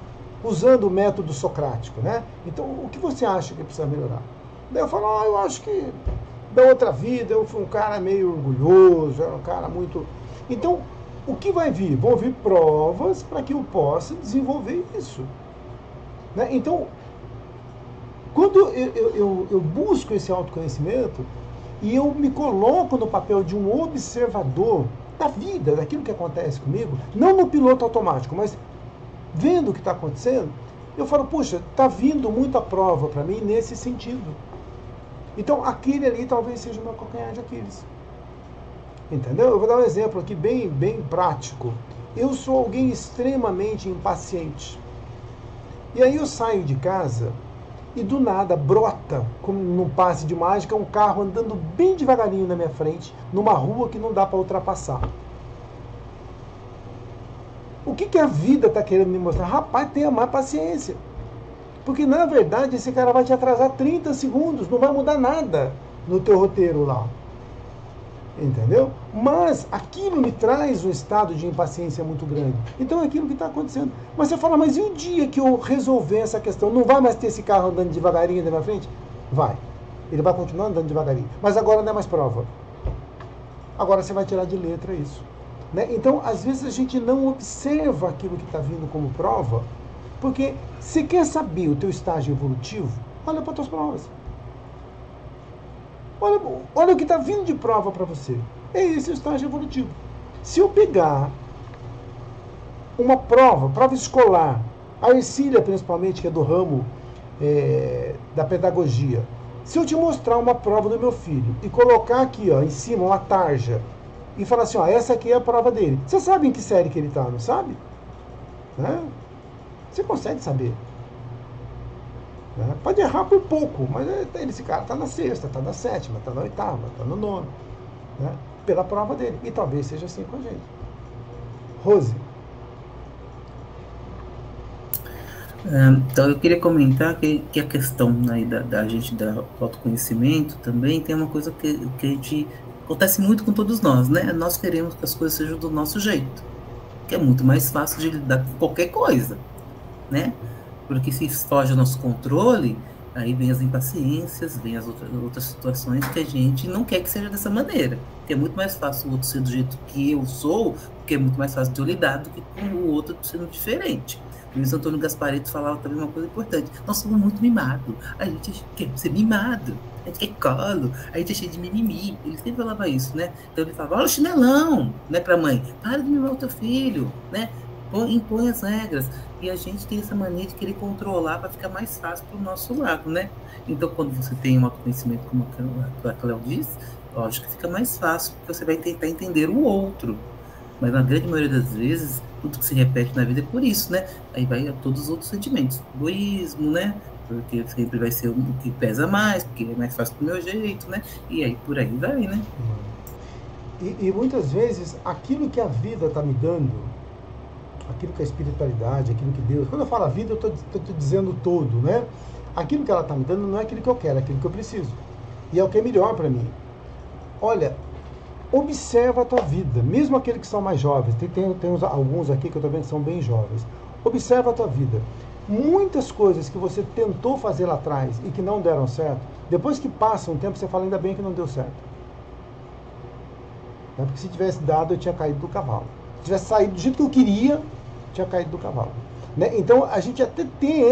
Usando o método socrático, né? Então, o que você acha que precisa melhorar? Daí eu falo, eu acho que da outra vida eu fui um cara meio orgulhoso, era um cara muito... Então, o que vai vir? Vão vir provas para que eu possa desenvolver isso. Né? Então, quando eu busco esse autoconhecimento e eu me coloco no papel de um observador da vida, daquilo que acontece comigo, não no piloto automático, mas vendo o que está acontecendo, eu falo, puxa, está vindo muita prova para mim nesse sentido. Então, aquele ali talvez seja o meu calcanhar de Aquiles. Entendeu? Eu vou dar um exemplo aqui bem prático. Eu sou alguém extremamente impaciente. E aí eu saio de casa e do nada brota, como num passe de mágica, um carro andando bem devagarinho na minha frente, numa rua que não dá para ultrapassar. O que a vida está querendo me mostrar? Rapaz, tenha mais paciência. Porque, na verdade, esse cara vai te atrasar 30 segundos, não vai mudar nada no teu roteiro lá. Entendeu? Mas aquilo me traz um estado de impaciência muito grande. Então é aquilo que está acontecendo. Mas você fala, mas e o dia que eu resolver essa questão? Não vai mais ter esse carro andando devagarinho na minha frente? Vai. Ele vai continuar andando devagarinho. Mas agora não é mais prova. Agora você vai tirar de letra isso. Né? Então, às vezes a gente não observa aquilo que está vindo como prova, porque se quer saber o teu estágio evolutivo, olha para as tuas provas. Olha o que está vindo de prova para você. É esse o estágio evolutivo. Se eu pegar uma prova escolar, a Ercília principalmente, que é do ramo da pedagogia, se eu te mostrar uma prova do meu filho e colocar aqui em cima uma tarja e falar assim, essa aqui é a prova dele. Você sabe em que série que ele está, não sabe? Né? Você consegue saber. Né? Pode errar por pouco, mas esse cara está na 6ª, está na 7ª, está na 8ª, está no 9º. Né? Pela prova dele. E talvez seja assim com a gente. Rose. Então eu queria comentar que a questão aí da gente do autoconhecimento também tem uma coisa que a gente acontece muito com todos nós, né? Nós queremos que as coisas sejam do nosso jeito, que é muito mais fácil de lidar com qualquer coisa, né? Porque se foge ao nosso controle, aí vem as impaciências, vem as outras situações que a gente não quer que seja dessa maneira. Porque é muito mais fácil o outro ser do jeito que eu sou, porque é muito mais fácil de eu lidar do que com o outro sendo diferente. Luiz Antônio Gasparetto falava também uma coisa importante. Nós somos muito mimados. A gente quer ser mimado. A gente quer colo. A gente é cheio de mimimi. Ele sempre falava isso, né? Então ele falava, olha o chinelão, né, pra mãe. Para de mimar o teu filho, né? Impõe as regras. E a gente tem essa mania de querer controlar para ficar mais fácil pro nosso lado, né? Então quando você tem um autoconhecimento, como a Cléo diz, lógico que fica mais fácil, porque você vai tentar entender o outro. Mas na grande maioria das vezes, tudo que se repete na vida é por isso, né? Aí vai a todos os outros sentimentos. Egoísmo, né? Porque sempre vai ser o que pesa mais, porque é mais fácil do meu jeito, né? E aí por aí vai, né? E muitas vezes, aquilo que a vida está me dando, aquilo que a espiritualidade, aquilo que Deus... Quando eu falo a vida, eu estou dizendo todo, né? Aquilo que ela está me dando não é aquilo que eu quero, é aquilo que eu preciso. E é o que é melhor para mim. Olha... Observa a tua vida, mesmo aqueles que são mais jovens, tem alguns aqui que eu estou vendo que são bem jovens. Observa a tua vida. Muitas coisas que você tentou fazer lá atrás e que não deram certo, depois que passa um tempo você fala, ainda bem que não deu certo. Porque se tivesse dado, eu tinha caído do cavalo. Se tivesse saído do jeito que eu queria, tinha caído do cavalo. Né? Então a gente até tem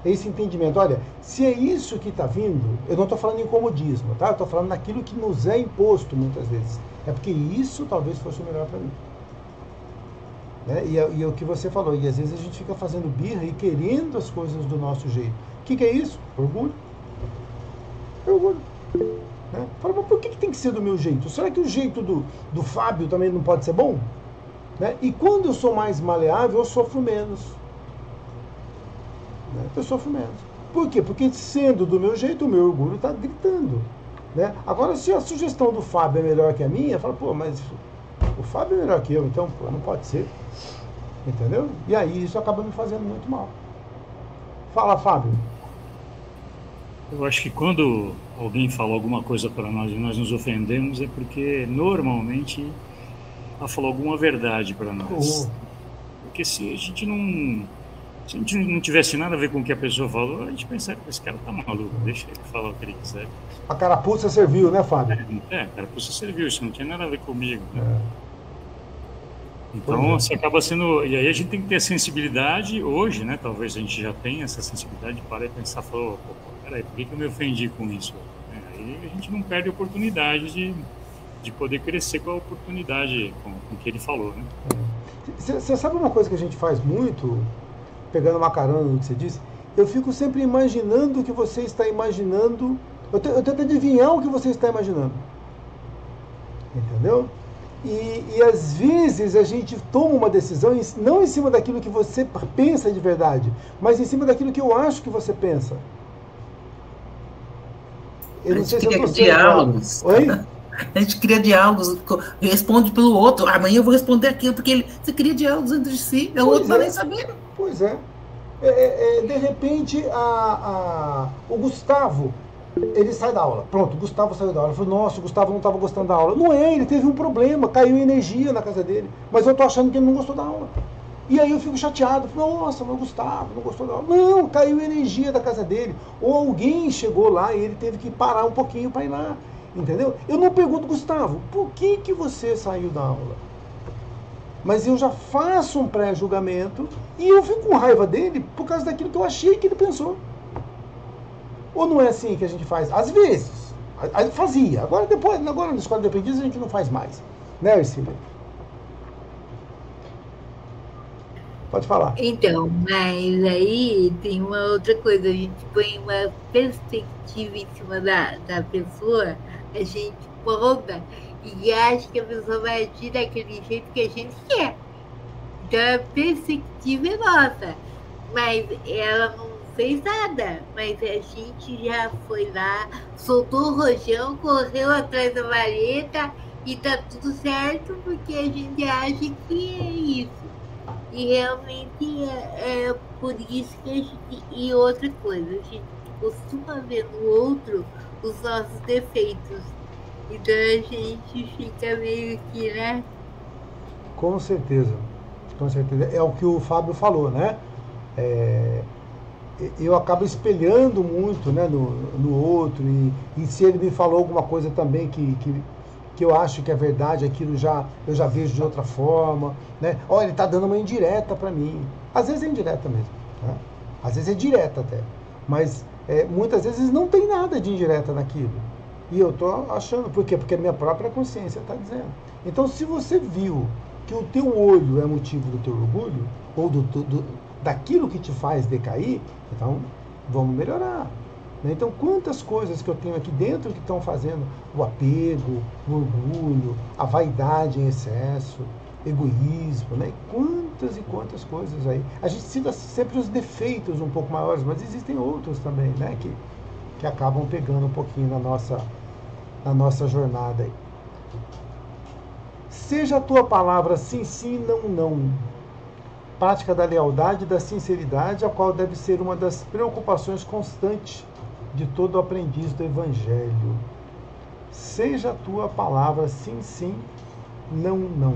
esse entendimento. Olha, se é isso que está vindo, eu não estou falando em comodismo, tá? Eu estou falando naquilo que nos é imposto muitas vezes. É porque isso talvez fosse o melhor para mim. Né? E é o que você falou, e às vezes a gente fica fazendo birra e querendo as coisas do nosso jeito. O que é isso? Orgulho. Orgulho. Né? Fala, mas por que tem que ser do meu jeito? Será que o jeito do Fábio também não pode ser bom? Né? E quando eu sou mais maleável, eu sofro menos. Eu sofro menos. Por quê? Porque sendo do meu jeito, o meu orgulho está gritando. Né? Agora, se a sugestão do Fábio é melhor que a minha, fala, pô, mas o Fábio é melhor que eu, então, pô, não pode ser. Entendeu? E aí isso acaba me fazendo muito mal. Fala, Fábio. Eu acho que quando alguém fala alguma coisa para nós e nós nos ofendemos, é porque normalmente ela falou alguma verdade para nós. Porque se a gente não Se a gente não tivesse nada a ver com o que a pessoa falou, a gente pensaria que esse cara tá maluco, deixa ele falar o que ele quiser. A carapuça serviu, né, Fábio? A carapuça serviu, isso não tinha nada a ver comigo. Né? Então, você acaba sendo... E aí a gente tem que ter a sensibilidade hoje, né? Talvez a gente já tenha essa sensibilidade de parar e pensar, falou, peraí, por que eu me ofendi com isso? Aí a gente não perde a oportunidade de poder crescer com a oportunidade com o que ele falou, né? Você sabe uma coisa que a gente faz muito, pegando uma carona no que você disse? Eu fico sempre imaginando o que você está imaginando. Eu tento adivinhar o que você está imaginando. Entendeu? E às vezes a gente toma uma decisão não em cima daquilo que você pensa de verdade, mas em cima daquilo que eu acho que você pensa. Eu não sei se eu estou diálogos. Oi? A gente cria diálogos, responde pelo outro. Amanhã eu vou responder aquilo, porque você cria diálogos entre si, o outro não vai nem saber. Pois é. De repente, o Gustavo, ele sai da aula. Pronto, o Gustavo saiu da aula. Eu falei, nossa, o Gustavo não estava gostando da aula. Não é, ele teve um problema, caiu energia na casa dele. Mas eu tô achando que ele não gostou da aula. E aí eu fico chateado. Nossa, mas o Gustavo não gostou da aula. Não, caiu energia da casa dele. Ou alguém chegou lá e ele teve que parar um pouquinho para ir lá. Entendeu? Eu não pergunto, Gustavo, por que você saiu da aula? Mas eu já faço um pré-julgamento e eu fico com raiva dele por causa daquilo que eu achei que ele pensou. Ou não é assim que a gente faz? Às vezes. Fazia. Agora na escola de aprendiz a gente não faz mais. Né, Ercília? Pode falar. Então, mas aí tem uma outra coisa. A gente põe uma perspectiva em cima da pessoa, a gente poda e acha que a pessoa vai agir daquele jeito que a gente quer. Então a perspectiva é nossa, mas ela não fez nada, mas a gente já foi lá, soltou o rojão, correu atrás da vareta e tá tudo certo porque a gente acha que é isso. E realmente é por isso que a gente... E outra coisa, a gente costuma ver no outro os nossos defeitos. Então a gente fica meio que, né? Com certeza. Com certeza. É o que o Fábio falou, né? Eu acabo espelhando muito, né, no outro. E se ele me falou alguma coisa também que eu acho que é verdade, aquilo eu já vejo de outra forma, né? Olha, ele está dando uma indireta para mim. Às vezes é indireta mesmo, né? Às vezes é direta até. Mas muitas vezes não tem nada de indireta naquilo. E eu estou achando, por quê? Porque a minha própria consciência está dizendo. Então, se você viu que o teu olho é motivo do teu orgulho, ou daquilo que te faz decair, então vamos melhorar. Então, quantas coisas que eu tenho aqui dentro que estão fazendo o apego, o orgulho, a vaidade em excesso, egoísmo, né? Quantas e quantas coisas aí. A gente cita sempre os defeitos um pouco maiores, mas existem outros também, né? Que acabam pegando um pouquinho na nossa jornada aí. Seja a tua palavra sim, sim, não, não. Prática da lealdade e da sinceridade, a qual deve ser uma das preocupações constantes de todo aprendiz do Evangelho. Seja a tua palavra sim, sim, não, não.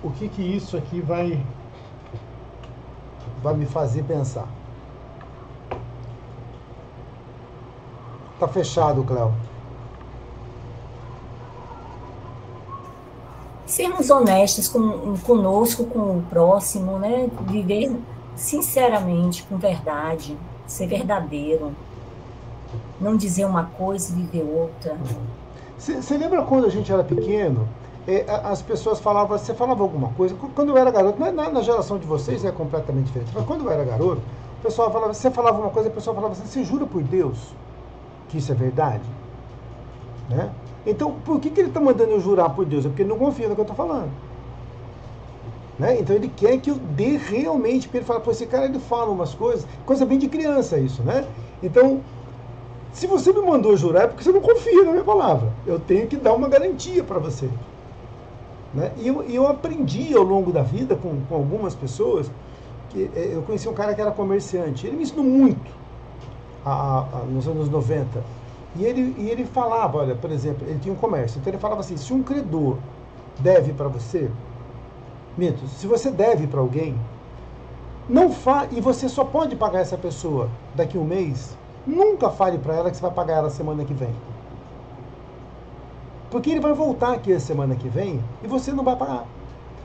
O que isso aqui vai me fazer pensar? Tá fechado, Cléo. Sermos honestos conosco, com o próximo, né? Viver sinceramente, com verdade, ser verdadeiro. Não dizer uma coisa e viver outra. Você lembra quando a gente era pequeno? As pessoas falavam, você falava alguma coisa, quando eu era garoto, na geração de vocês é completamente diferente, mas quando eu era garoto, o pessoal falava, você falava uma coisa, a pessoa falava assim, você jura por Deus que isso é verdade? Né? Então, por que ele está mandando eu jurar por Deus? É porque ele não confia no que eu estou falando. Né? Então ele quer que eu dê realmente, porque ele fala, pô, esse cara ele fala umas coisas, coisa bem de criança isso, né? Então, se você me mandou jurar é porque você não confia na minha palavra. Eu tenho que dar uma garantia para você. Né? E eu aprendi ao longo da vida com algumas pessoas, que eu conheci um cara que era comerciante, ele me ensinou muito nos anos 90. E ele falava, olha, por exemplo, ele tinha um comércio, então ele falava assim, se um credor deve para você, se você deve para alguém, E você só pode pagar essa pessoa daqui a um mês. Nunca fale para ela que você vai pagar ela semana que vem. Porque ele vai voltar aqui a semana que vem e você não vai pagar.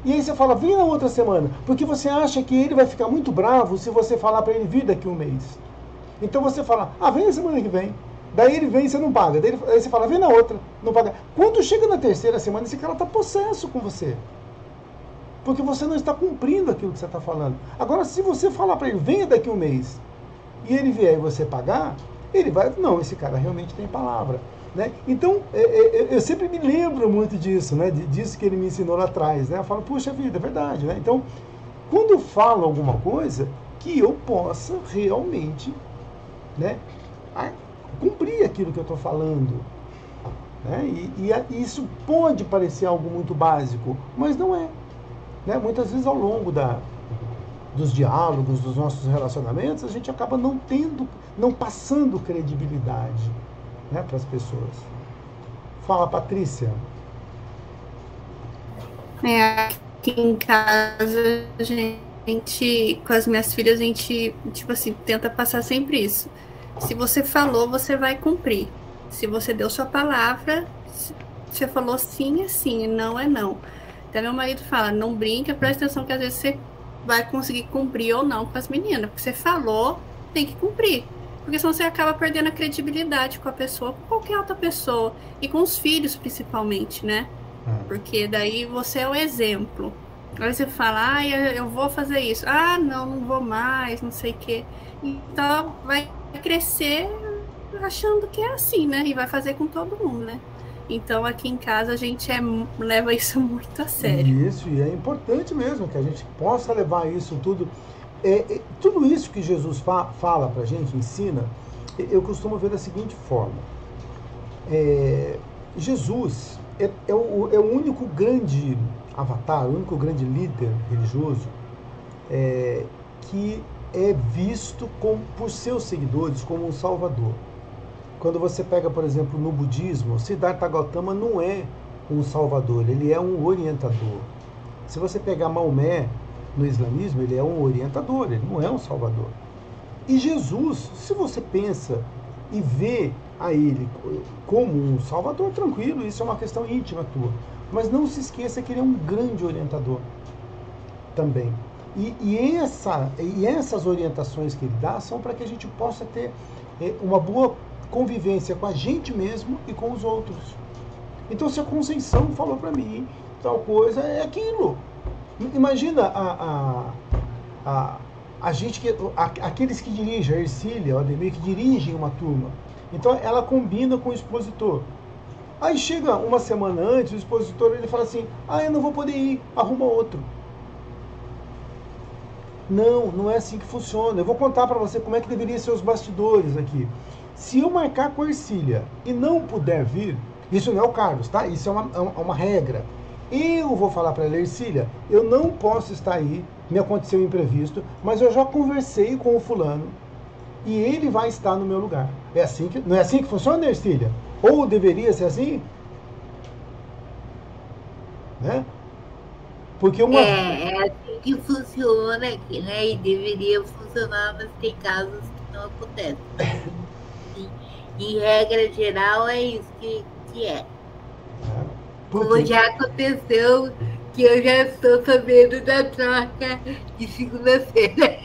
E aí você fala, vem na outra semana, porque você acha que ele vai ficar muito bravo se você falar para ele vir daqui a um mês. Então você fala, vem na semana que vem. Daí ele vem e você não paga. Daí você fala, vem na outra, não paga. Quando chega na terceira semana, esse cara está possesso com você. Porque você não está cumprindo aquilo que você está falando. Agora, se você falar para ele, venha daqui a um mês, e ele vier e você pagar, ele vai, não, esse cara realmente tem palavra. Né? Então, eu sempre me lembro muito disso, né? Disso que ele me ensinou lá atrás. Né? Eu falo, puxa vida, é verdade. Né? Então, quando eu falo alguma coisa, que eu possa realmente, né, cumprir aquilo que eu estou falando. Né? E isso pode parecer algo muito básico, mas não é. Né? Muitas vezes, ao longo dos diálogos, dos nossos relacionamentos, a gente acaba não passando credibilidade, né, para as pessoas. Fala, Patrícia. Aqui em casa, a gente, com as minhas filhas, a gente, tipo assim, tenta passar sempre isso. Se você falou, você vai cumprir. Se você deu sua palavra, você falou sim é sim, não é não. Até meu marido fala, não brinca, presta atenção que às vezes você vai conseguir cumprir ou não com as meninas. Porque você falou, tem que cumprir. Porque senão você acaba perdendo a credibilidade com a pessoa, com qualquer outra pessoa. E com os filhos, principalmente, né? Porque daí você é o exemplo. Aí você fala, eu vou fazer isso. Não vou mais, não sei o quê. Então, vai crescer achando que é assim, né? E vai fazer com todo mundo, né? Então, aqui em casa, a gente leva isso muito a sério. Isso, e é importante mesmo que a gente possa levar isso tudo. Tudo isso que Jesus fala pra gente, ensina, eu costumo ver da seguinte forma. Jesus é o único grande avatar, o único grande líder religioso que é visto por seus seguidores como um salvador. Quando você pega, por exemplo, no budismo, Siddhartha Gautama não é um salvador, ele é um orientador. Se você pegar Maomé no islamismo, ele é um orientador, ele não é um salvador. E Jesus, se você pensa e vê a ele como um salvador, tranquilo, isso é uma questão íntima tua. Mas não se esqueça que ele é um grande orientador também. E essas orientações que ele dá são para que a gente possa ter uma boa convivência com a gente mesmo e com os outros. Então, se a Conceição falou para mim tal coisa, é aquilo. Imagina a gente aqueles que dirigem, a Ercília, o Ademir, que dirigem uma turma. Então, ela combina com o expositor. Aí chega uma semana antes, o expositor ele fala assim, eu não vou poder ir, arruma outro. Não é assim que funciona. Eu vou contar para você como é que deveria ser os bastidores aqui. Se eu marcar com a Ercília e não puder vir, isso não é o Carlos, tá? Isso é uma regra. Eu vou falar para ela, Ercília, eu não posso estar aí, me aconteceu um imprevisto, mas eu já conversei com o fulano e ele vai estar no meu lugar. Não é assim que funciona, Ercília? Ou deveria ser assim? Né? Porque É assim que funciona aqui, né? E deveria funcionar, mas tem casos que não acontecem. Em regra geral, é isso que é. Como já aconteceu, que eu já estou sabendo da troca de segunda-feira.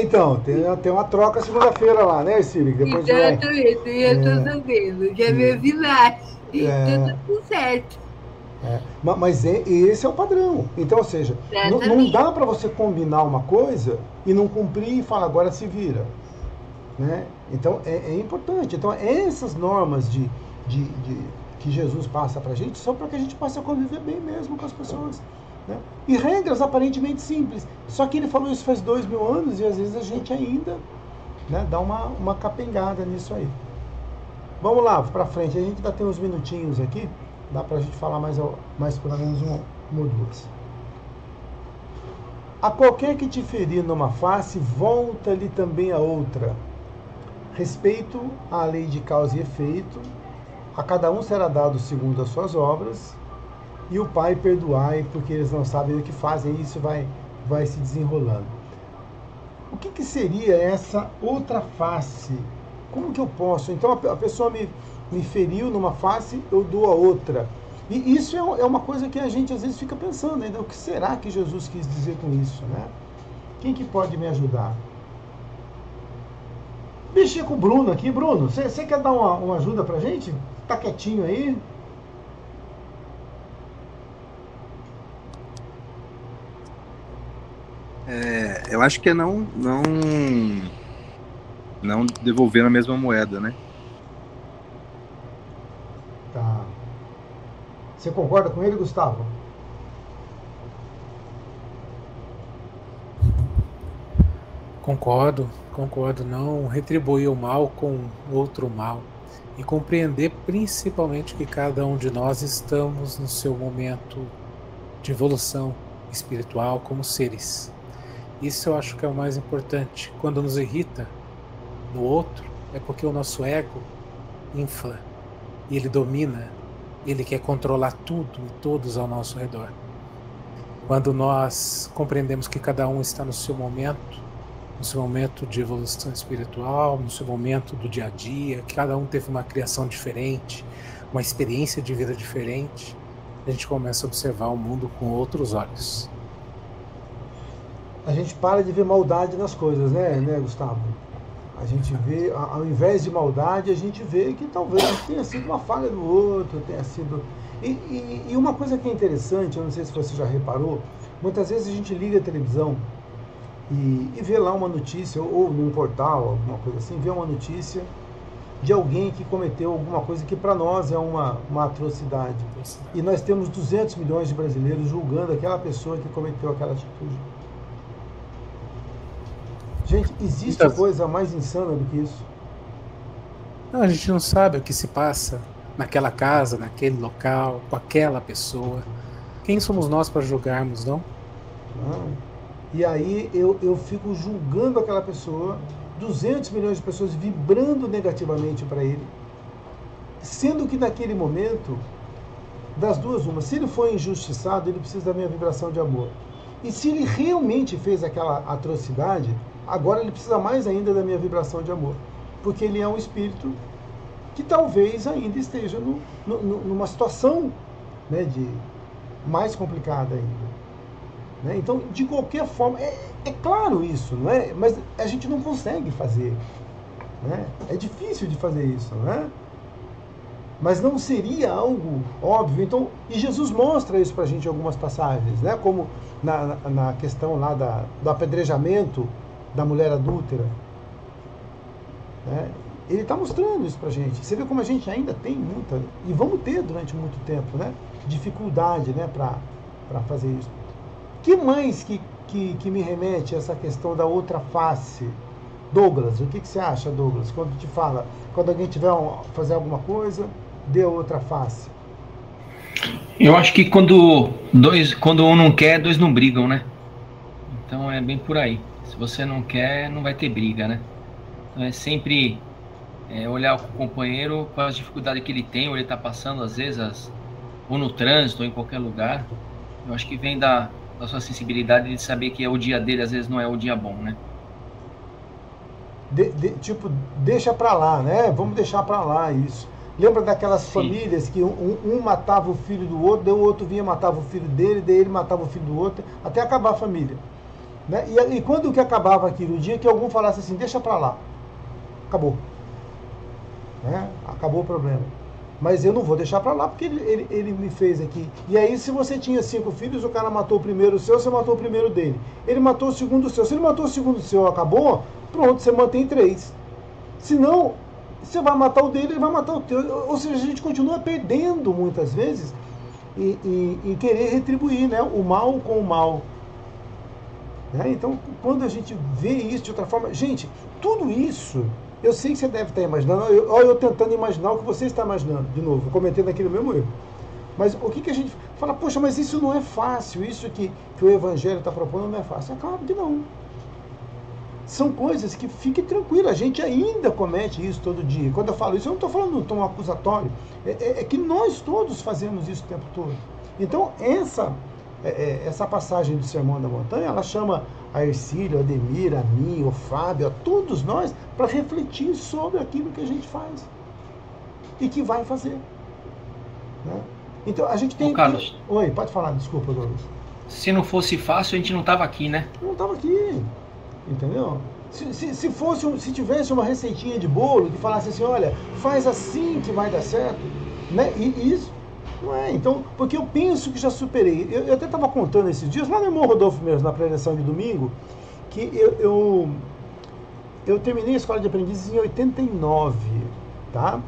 Então, tem uma troca segunda-feira lá, né, Cília? Exatamente, eu já estou sabendo, já me avisaram. Tá tudo certo. Mas esse é o padrão. Então, ou seja, não dá para você combinar uma coisa e não cumprir e falar, agora se vira. Né? Então, é importante. Então, essas normas que Jesus passa para a gente são para que a gente possa conviver bem mesmo com as pessoas. Né? E regras aparentemente simples. Só que ele falou isso faz 2000 anos e às vezes a gente ainda, né, dá uma capengada nisso aí. Vamos lá, para frente. A gente ainda tem uns minutinhos aqui. Dá para a gente falar mais pelo menos uma ou duas. A qualquer que te ferir numa face, volta-lhe também a outra. Respeito à lei de causa e efeito. A cada um será dado segundo as suas obras. E o Pai perdoai, porque eles não sabem o que fazem. E isso vai se desenrolando. O que seria essa outra face? Como que eu posso? Então a pessoa me feriu numa face, eu dou a outra. E isso é uma coisa que a gente às vezes fica pensando ainda. O que será que Jesus quis dizer com isso, né? Quem que pode me ajudar? Mexer com o Bruno aqui. Bruno, você quer dar uma ajuda pra gente? Tá quietinho aí? Eu acho que é não devolver a mesma moeda, né? Tá. Você concorda com ele, Gustavo? Concordo. Não retribuir o mal com outro mal. E compreender principalmente que cada um de nós estamos no seu momento de evolução espiritual como seres. Isso eu acho que é o mais importante. Quando nos irrita no outro, é porque o nosso ego infla. E ele domina. Ele quer controlar tudo e todos ao nosso redor. Quando nós compreendemos que cada um está no seu momento de evolução espiritual, no seu momento do dia a dia, que cada um teve uma criação diferente, uma experiência de vida diferente, a gente começa a observar o mundo com outros olhos. A gente para de ver maldade nas coisas, né, Gustavo? A gente vê, ao invés de maldade, a gente vê que talvez tenha sido uma falha do outro, tenha sido... E uma coisa que é interessante, eu não sei se você já reparou, muitas vezes a gente liga a televisão e vê lá uma notícia, ou num portal, alguma coisa assim, vê uma notícia de alguém que cometeu alguma coisa que para nós é uma atrocidade. E nós temos 200 milhões de brasileiros julgando aquela pessoa que cometeu aquela atitude. Gente, existe coisa mais insana do que isso? Não, a gente não sabe o que se passa naquela casa, naquele local, com aquela pessoa. Quem somos nós para julgarmos, não? Não. E aí eu fico julgando aquela pessoa, 200 milhões de pessoas vibrando negativamente para ele, sendo que naquele momento, das duas uma, se ele foi injustiçado, ele precisa da minha vibração de amor. E se ele realmente fez aquela atrocidade, agora ele precisa mais ainda da minha vibração de amor, porque ele é um espírito que talvez ainda esteja numa situação, né, mais complicada ainda. Né? Então, de qualquer forma, é claro isso, não é? Mas a gente não consegue fazer. Né? É difícil de fazer isso, não é? Mas não seria algo óbvio. Então, e Jesus mostra isso para a gente em algumas passagens, né? Como na questão lá do apedrejamento da mulher adúltera. Né? Ele está mostrando isso para a gente. Você vê como a gente ainda tem muita, e vamos ter durante muito tempo, né? Dificuldade, né? Para fazer isso. Que mais que me remete a essa questão da outra face? Douglas, o que você acha, Douglas? Quando te fala, quando alguém tiver fazer alguma coisa, dê a outra face. Eu acho que quando um não quer, dois não brigam, né? Então é bem por aí. Se você não quer, não vai ter briga, né? Então é sempre olhar o companheiro com as dificuldades que ele tem, ou ele está passando, às vezes, ou no trânsito, ou em qualquer lugar. Eu acho que vem da sua sensibilidade de saber que o dia dele, às vezes, não é o dia bom, né? Tipo, deixa pra lá, né? Vamos deixar pra lá isso. Lembra daquelas famílias que um matava o filho do outro, daí o outro vinha e matava o filho dele, daí ele matava o filho do outro, até acabar a família. Né? E quando que acabava aquilo? O dia que algum falasse assim, deixa pra lá. Acabou. Né? Acabou o problema. Mas eu não vou deixar pra lá porque ele me fez aqui. E aí, se você tinha 5 filhos, o cara matou o primeiro seu, você matou o primeiro dele. Ele matou o segundo seu. Se ele matou o segundo seu, acabou, pronto, você mantém 3. Se não, você vai matar o dele, ele vai matar o teu. Ou seja, a gente continua perdendo muitas vezes e querer retribuir, né, o mal com o mal. Né? Então, quando a gente vê isso de outra forma... Gente, tudo isso... Eu sei que você deve estar imaginando, olha eu tentando imaginar o que você está imaginando, de novo, cometendo aquele mesmo erro. Mas o que a gente fala, poxa, mas isso não é fácil, isso que o Evangelho está propondo não é fácil. É claro que não. São coisas que, fique tranquilo, a gente ainda comete isso todo dia. Quando eu falo isso, eu não estou falando num tom acusatório, é que nós todos fazemos isso o tempo todo. Então, essa passagem do Sermão da Montanha, ela chama a Ercílio, a Ademir, a mim, o Fábio, a todos nós, para refletir sobre aquilo que a gente faz e que vai fazer. Né? Então, a gente tem... Carlos. Oi, pode falar, desculpa, Douglas. Se não fosse fácil, a gente não tava aqui, né? Não tava aqui, entendeu? Se tivesse uma receitinha de bolo que falasse assim, olha, faz assim que vai dar certo, né? E isso não é. Então, porque eu penso que já superei. Eu até estava contando esses dias, lá no irmão Rodolfo mesmo, na preleção de domingo, que eu terminei a escola de aprendizes em 89, tá?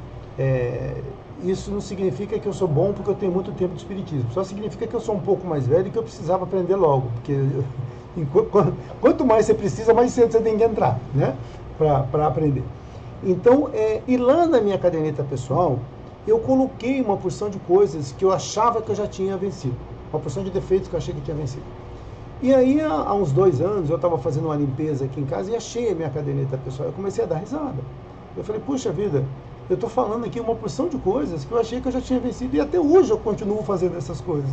Isso não significa que eu sou bom porque eu tenho muito tempo de espiritismo. Só significa que eu sou um pouco mais velho e que eu precisava aprender logo. Porque quanto mais você precisa, mais cedo você tem que entrar, né? Para aprender. Então, e lá na minha caderneta pessoal, eu coloquei uma porção de coisas que eu achava que eu já tinha vencido. Uma porção de defeitos que eu achei que tinha vencido. E aí, há uns 2 anos, eu estava fazendo uma limpeza aqui em casa e achei a minha caderneta pessoal. Eu comecei a dar risada. Eu falei, puxa vida, eu estou falando aqui uma porção de coisas que eu achei que eu já tinha vencido. E até hoje eu continuo fazendo essas coisas.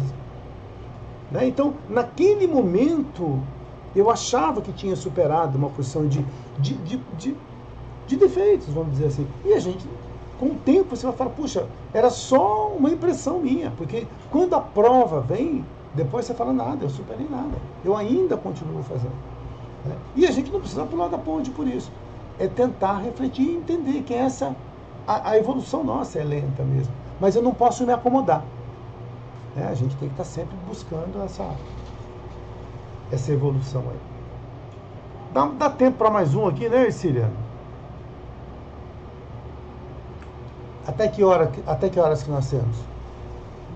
Né? Então, naquele momento, eu achava que tinha superado uma porção de defeitos, vamos dizer assim. E a gente, com o tempo, você vai falar, puxa, era só uma impressão minha. Porque quando a prova vem, depois você fala, nada, eu superei nada. Eu ainda continuo fazendo. Né? E a gente não precisa pular da ponte por isso. É tentar refletir e entender que a evolução nossa é lenta mesmo. Mas eu não posso me acomodar. Né? A gente tem que estar sempre buscando essa evolução aí. Dá tempo para mais um aqui, né, Ercília? Até que horas que nós temos?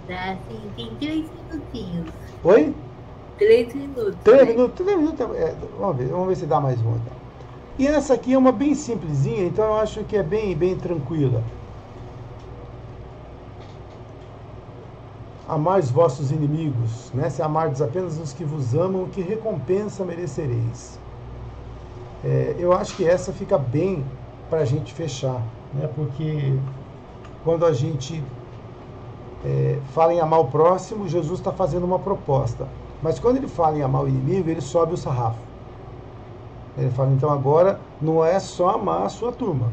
Dá assim, tem 3 minutinhos. Oi? 3 minutos. 3 minutos? 3 minutos. Vamos ver se dá mais um. Então. E essa aqui é uma bem simplesinha, então eu acho que é bem tranquila. Amai os vossos inimigos, né? Se amardes apenas os que vos amam, que recompensa merecereis. Eu acho que essa fica bem para a gente fechar, né? Porque quando a gente fala em amar o próximo, Jesus está fazendo uma proposta. Mas quando ele fala em amar o inimigo, ele sobe o sarrafo. Ele fala, então agora não é só amar a sua turma.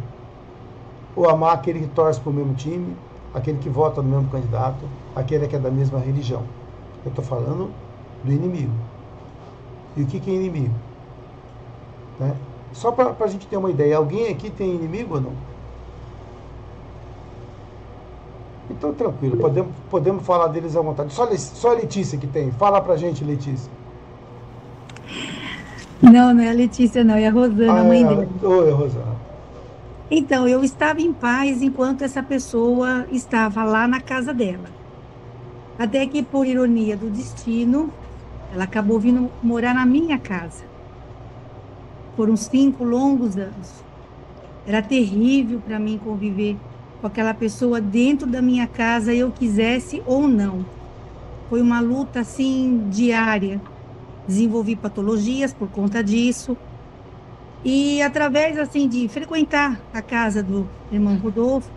Ou amar aquele que torce para o mesmo time, aquele que vota no mesmo candidato, aquele que é da mesma religião. Eu estou falando do inimigo. E o que é inimigo? Né? Só para a gente ter uma ideia, alguém aqui tem inimigo ou não? Então tranquilo, podemos falar deles à vontade. Só a Letícia que tem. Fala pra gente, Letícia. Não é a Letícia não, é a Rosana, a mãe dele. Oi, Rosana. Então, eu estava em paz enquanto essa pessoa estava lá na casa dela. Até que, por ironia do destino, ela acabou vindo morar na minha casa. Por uns 5 longos anos. Era terrível para mim conviver com aquela pessoa dentro da minha casa, eu quisesse ou não. Foi uma luta, assim, diária. Desenvolvi patologias por conta disso. E através, assim, de frequentar a casa do irmão Rodolfo,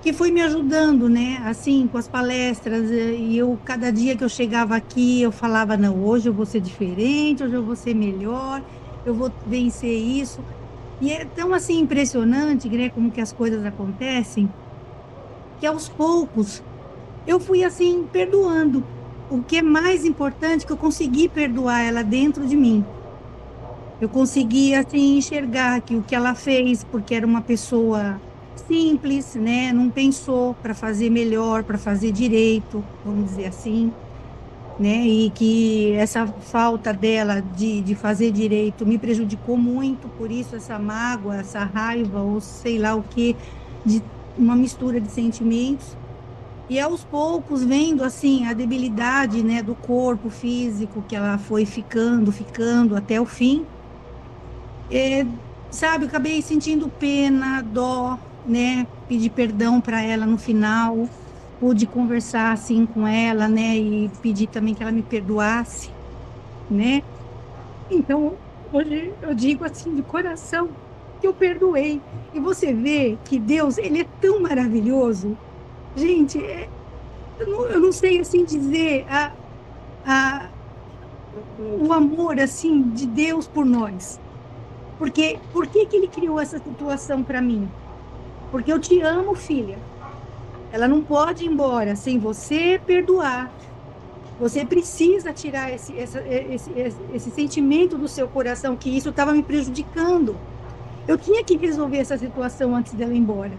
que foi me ajudando, né, assim, com as palestras, e eu, cada dia que eu chegava aqui, eu falava, não, hoje eu vou ser diferente, hoje eu vou ser melhor, eu vou vencer isso. E é tão, assim, impressionante, né, como que as coisas acontecem, que aos poucos eu fui, assim, perdoando. O que é mais importante, que eu consegui perdoar ela dentro de mim. Eu consegui, assim, enxergar que o que ela fez, porque era uma pessoa simples, né, não pensou para fazer melhor, para fazer direito, vamos dizer assim, né, e que essa falta dela de fazer direito me prejudicou muito, por isso essa mágoa, essa raiva, ou sei lá o que, de uma mistura de sentimentos. E aos poucos, vendo assim a debilidade, né, do corpo físico, que ela foi ficando até o fim, sabe, eu acabei sentindo pena, dó, né, pedi perdão para ela no final, pude conversar assim com ela, né, e pedir também que ela me perdoasse, né. Então, hoje eu digo assim de coração que eu perdoei. E você vê que Deus, ele é tão maravilhoso. Gente, eu não sei assim dizer o amor, assim, de Deus por nós. Porque por que ele criou essa situação para mim? Porque eu te amo, filha. Ela não pode ir embora sem você perdoar. Você precisa tirar esse sentimento do seu coração, que isso estava me prejudicando. Eu tinha que resolver essa situação antes dela ir embora.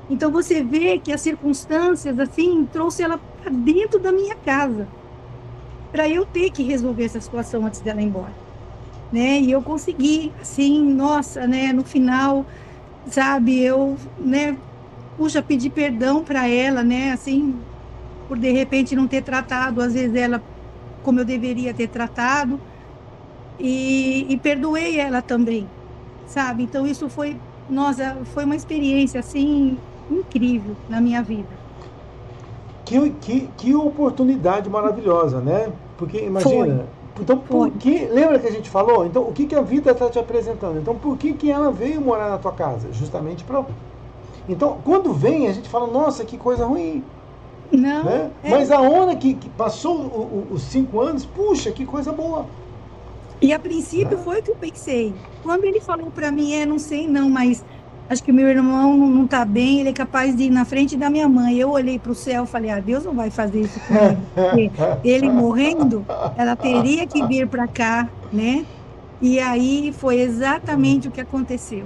Então você vê que as circunstâncias, assim, trouxe ela para dentro da minha casa, para eu ter que resolver essa situação antes dela ir embora. Né? E eu consegui, assim, nossa, né? No final, sabe, eu, né? Puxa, pedi perdão para ela, né? Assim, por de repente não ter tratado, às vezes, ela como eu deveria ter tratado, e perdoei ela também, sabe? Então isso foi, nossa, foi uma experiência, assim, incrível na minha vida. Que oportunidade maravilhosa, né? Porque imagina... Então, por que... Lembra que a gente falou? Então, o que a vida está te apresentando? Então, por que ela veio morar na tua casa? Justamente para... Então, quando vem, a gente fala, nossa, que coisa ruim. Não. Né? Mas a hora que passou os 5 anos, puxa, que coisa boa. E a princípio foi o que eu pensei. Quando ele falou para mim, não sei não, mas acho que meu irmão não está bem, ele é capaz de ir na frente da minha mãe. Eu olhei para o céu e falei, Deus não vai fazer isso comigo. Porque ele morrendo, ela teria que vir para cá, né? E aí foi exatamente o que aconteceu.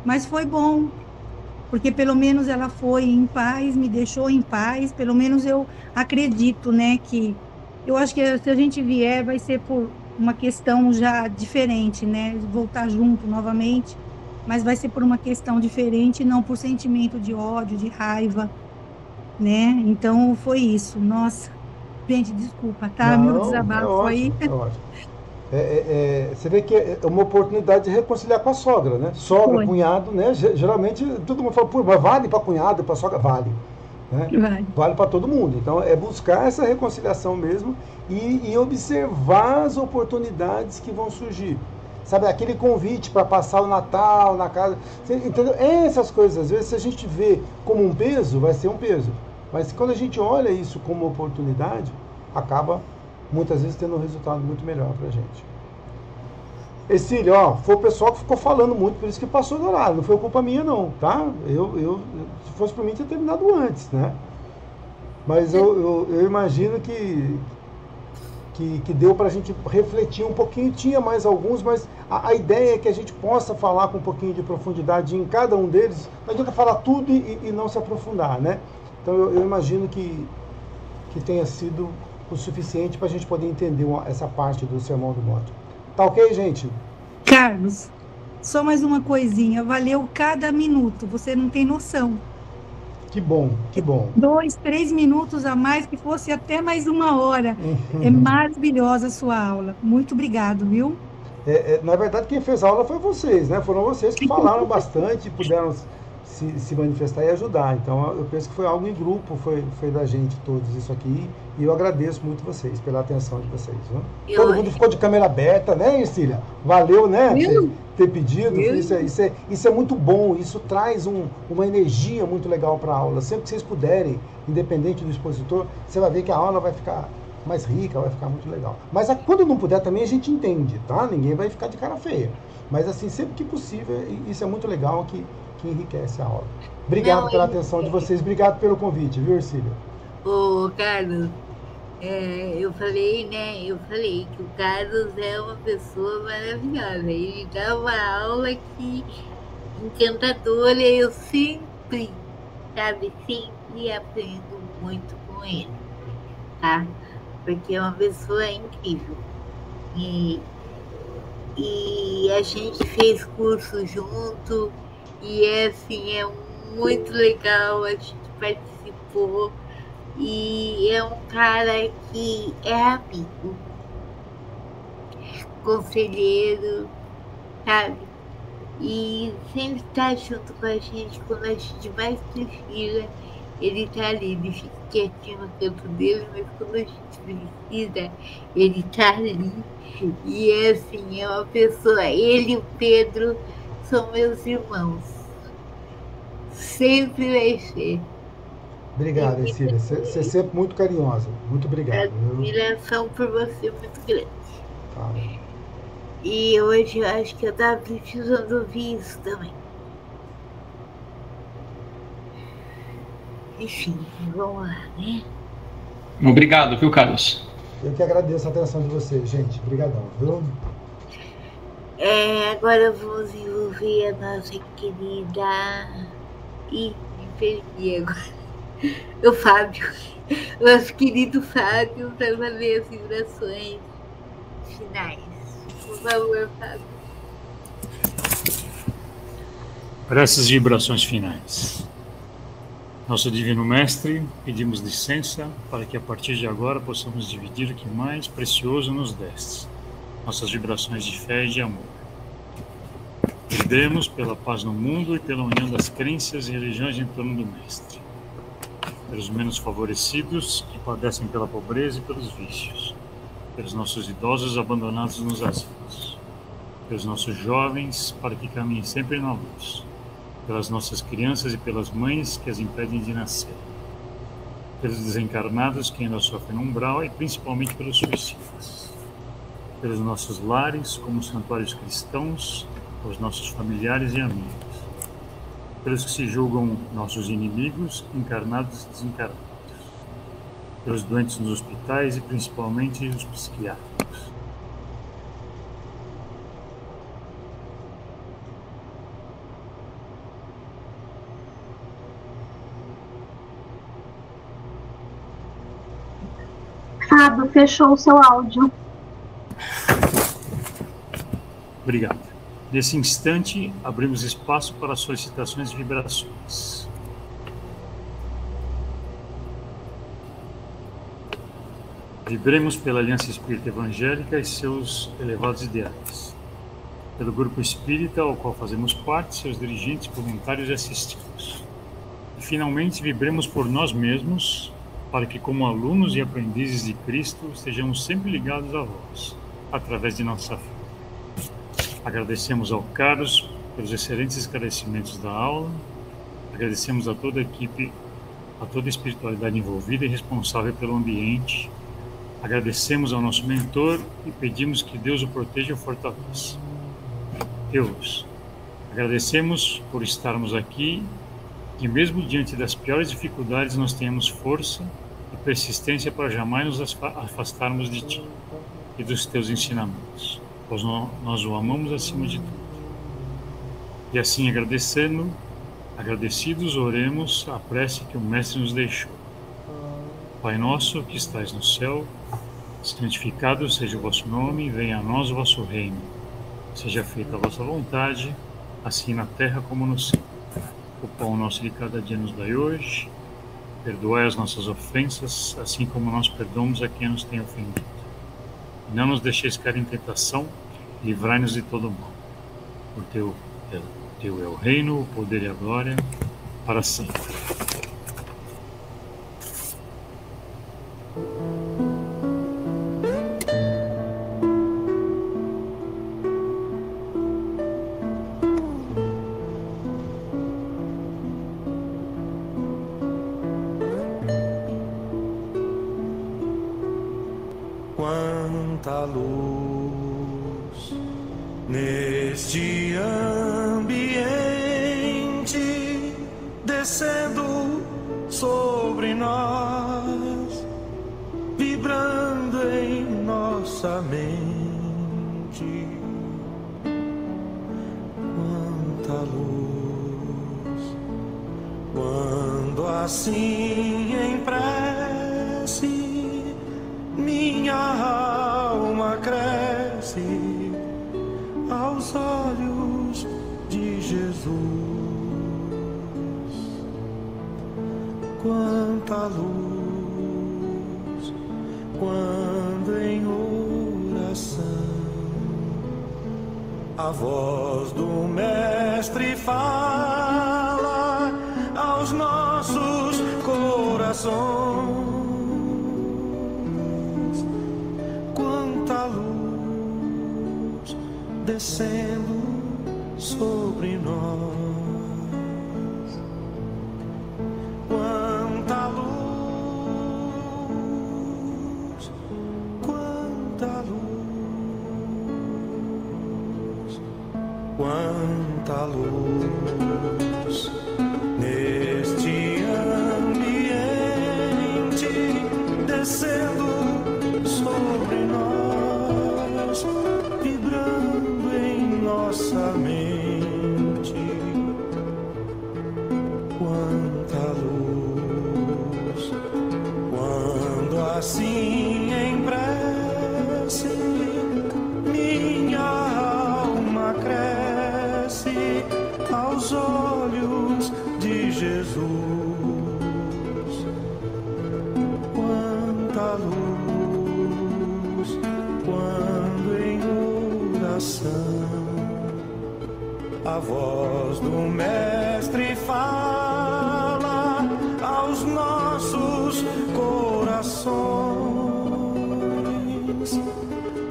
Mas foi bom, porque pelo menos ela foi em paz, me deixou em paz, pelo menos eu acredito, né, que eu acho que se a gente vier vai ser por uma questão já diferente, né, voltar junto novamente, mas vai ser por uma questão diferente, não por sentimento de ódio, de raiva, né, então foi isso. Nossa, gente, desculpa, tá, meu desabafo aí. É ótimo. Você vê que é uma oportunidade de reconciliar com a sogra, né? Sogra, cunhado, né? Geralmente todo mundo fala, pô, mas vale para cunhado, para sogra? Vale. Né? Vale para todo mundo. Então é buscar essa reconciliação mesmo e observar as oportunidades que vão surgir. Sabe, aquele convite para passar o Natal na casa. Entendeu? Essas coisas, às vezes, se a gente vê como um peso, vai ser um peso. Mas quando a gente olha isso como oportunidade, acaba muitas vezes tendo um resultado muito melhor pra gente. Exílio, foi o pessoal que ficou falando muito, por isso que passou do horário, não foi culpa minha não, tá? Se fosse por mim, tinha terminado antes, né? Mas eu imagino que deu pra gente refletir um pouquinho, tinha mais alguns, mas a ideia é que a gente possa falar com um pouquinho de profundidade em cada um deles, não adianta falar tudo e não se aprofundar, né? Então eu imagino que tenha sido o suficiente para a gente poder entender essa parte do Sermão do Monte. Tá ok, gente? Carlos, só mais uma coisinha. Valeu cada minuto, você não tem noção. Que bom, que bom. 2, 3 minutos a mais, que fosse até mais 1 hora. É maravilhosa a sua aula. Muito obrigado, viu? Na verdade, quem fez a aula foi vocês, né? Foram vocês que falaram bastante, puderam se manifestar e ajudar. Então, eu penso que foi algo em grupo, foi da gente todos isso aqui. E eu agradeço muito vocês, pela atenção de vocês. Né? Todo mundo ficou de câmera aberta, né, Ercília? Valeu, né? Ter pedido. Isso é muito bom, isso traz uma energia muito legal para a aula. Sempre que vocês puderem, independente do expositor, você vai ver que a aula vai ficar mais rica, vai ficar muito legal. Mas quando não puder também a gente entende, tá? Ninguém vai ficar de cara feia. Mas assim, sempre que possível, isso é muito legal, que enriquece a aula. Obrigado pela atenção de vocês, obrigado pelo convite, viu, Ercília? Ô, Carlos, eu falei que o Carlos é uma pessoa maravilhosa. Ele dá uma aula que encantadora. Eu sempre aprendo muito com ele, tá? Porque é uma pessoa incrível. E a gente fez curso junto, e assim, é muito legal, a gente participou. E é um cara que é amigo, conselheiro, sabe? E sempre tá junto com a gente quando a gente mais precisa. Ele tá ali, ele fica quietinho no canto dele, mas quando a gente precisa, ele tá ali. E assim, é uma pessoa, ele e o Pedro são meus irmãos. Sempre vai ser. Obrigado, Cecília. Você é sempre muito carinhosa. Muito obrigado. Admiração por você muito grande. Tá. E hoje eu acho que eu estava precisando ouvir isso também. Enfim, vamos lá, né? Obrigado, viu, Carlos? Eu que agradeço a atenção de vocês, gente. Obrigadão, viu? Agora vamos envolver a nossa querida e perdi agora. O Fábio. Nosso querido Fábio, para fazer as vibrações finais. Por favor, Fábio. Preces e vibrações finais. Nosso Divino Mestre, pedimos licença para que a partir de agora possamos dividir o que mais precioso nos deste, nossas vibrações de fé e de amor. Pedimos pela paz no mundo e pela união das crenças e religiões em torno do Mestre, pelos menos favorecidos que padecem pela pobreza e pelos vícios, pelos nossos idosos abandonados nos asilos, pelos nossos jovens para que caminhem sempre na luz, pelas nossas crianças e pelas mães que as impedem de nascer, pelos desencarnados que ainda sofrem no umbral e principalmente pelos suicidas, pelos nossos lares como santuários cristãos, pelos nossos familiares e amigos, pelos que se julgam nossos inimigos, encarnados e desencarnados, pelos doentes nos hospitais e principalmente os psiquiátricos. Fábio, fechou o seu áudio. Obrigado. Nesse instante, abrimos espaço para solicitações e vibrações. Vibremos pela Aliança Espírita Evangélica e seus elevados ideais. Pelo grupo espírita ao qual fazemos parte, seus dirigentes, voluntários e assistidos. E, finalmente, vibremos por nós mesmos, para que, como alunos e aprendizes de Cristo, estejamos sempre ligados a vós, através de nossa fé. Agradecemos ao Carlos pelos excelentes esclarecimentos da aula, agradecemos a toda a equipe, a toda a espiritualidade envolvida e responsável pelo ambiente, agradecemos ao nosso mentor e pedimos que Deus o proteja e o fortaleça. Deus, agradecemos por estarmos aqui e mesmo diante das piores dificuldades nós tenhamos força e persistência para jamais nos afastarmos de Ti e dos Teus ensinamentos, pois nós o amamos acima de tudo. E assim agradecidos, oremos a prece que o Mestre nos deixou. Pai nosso que estais no céu, santificado seja o vosso nome, venha a nós o vosso reino. Seja feita a vossa vontade, assim na terra como no céu. O pão nosso de cada dia nos dai hoje. Perdoai as nossas ofensas, assim como nós perdoamos a quem nos tem ofendido. E não nos deixeis cair em tentação, livrai-nos de todo mal. Por teu é o reino, o poder e a glória, para sempre. Quanta luz neste ambiente descendo sobre nós, vibrando em nossa mente. Quanta luz, quando assim em prece minha alma cresce aos olhos de Jesus. Quanta luz, quando em oração a voz do Mestre fala aos nossos corações. Descendo sobre nós, quanta luz neste ambiente, descendo sobre nós, vibrando em nossa mente. Quanta luz, quando assim em prece minha alma cresce aos olhos de Jesus. Quanta luz, quando em oração a voz do Mestre fala aos nossos corações.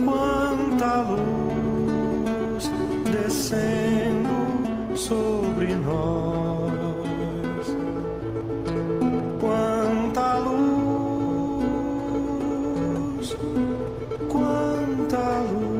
Quanta luz descendo sobre nós. Quanta luz, quanta luz.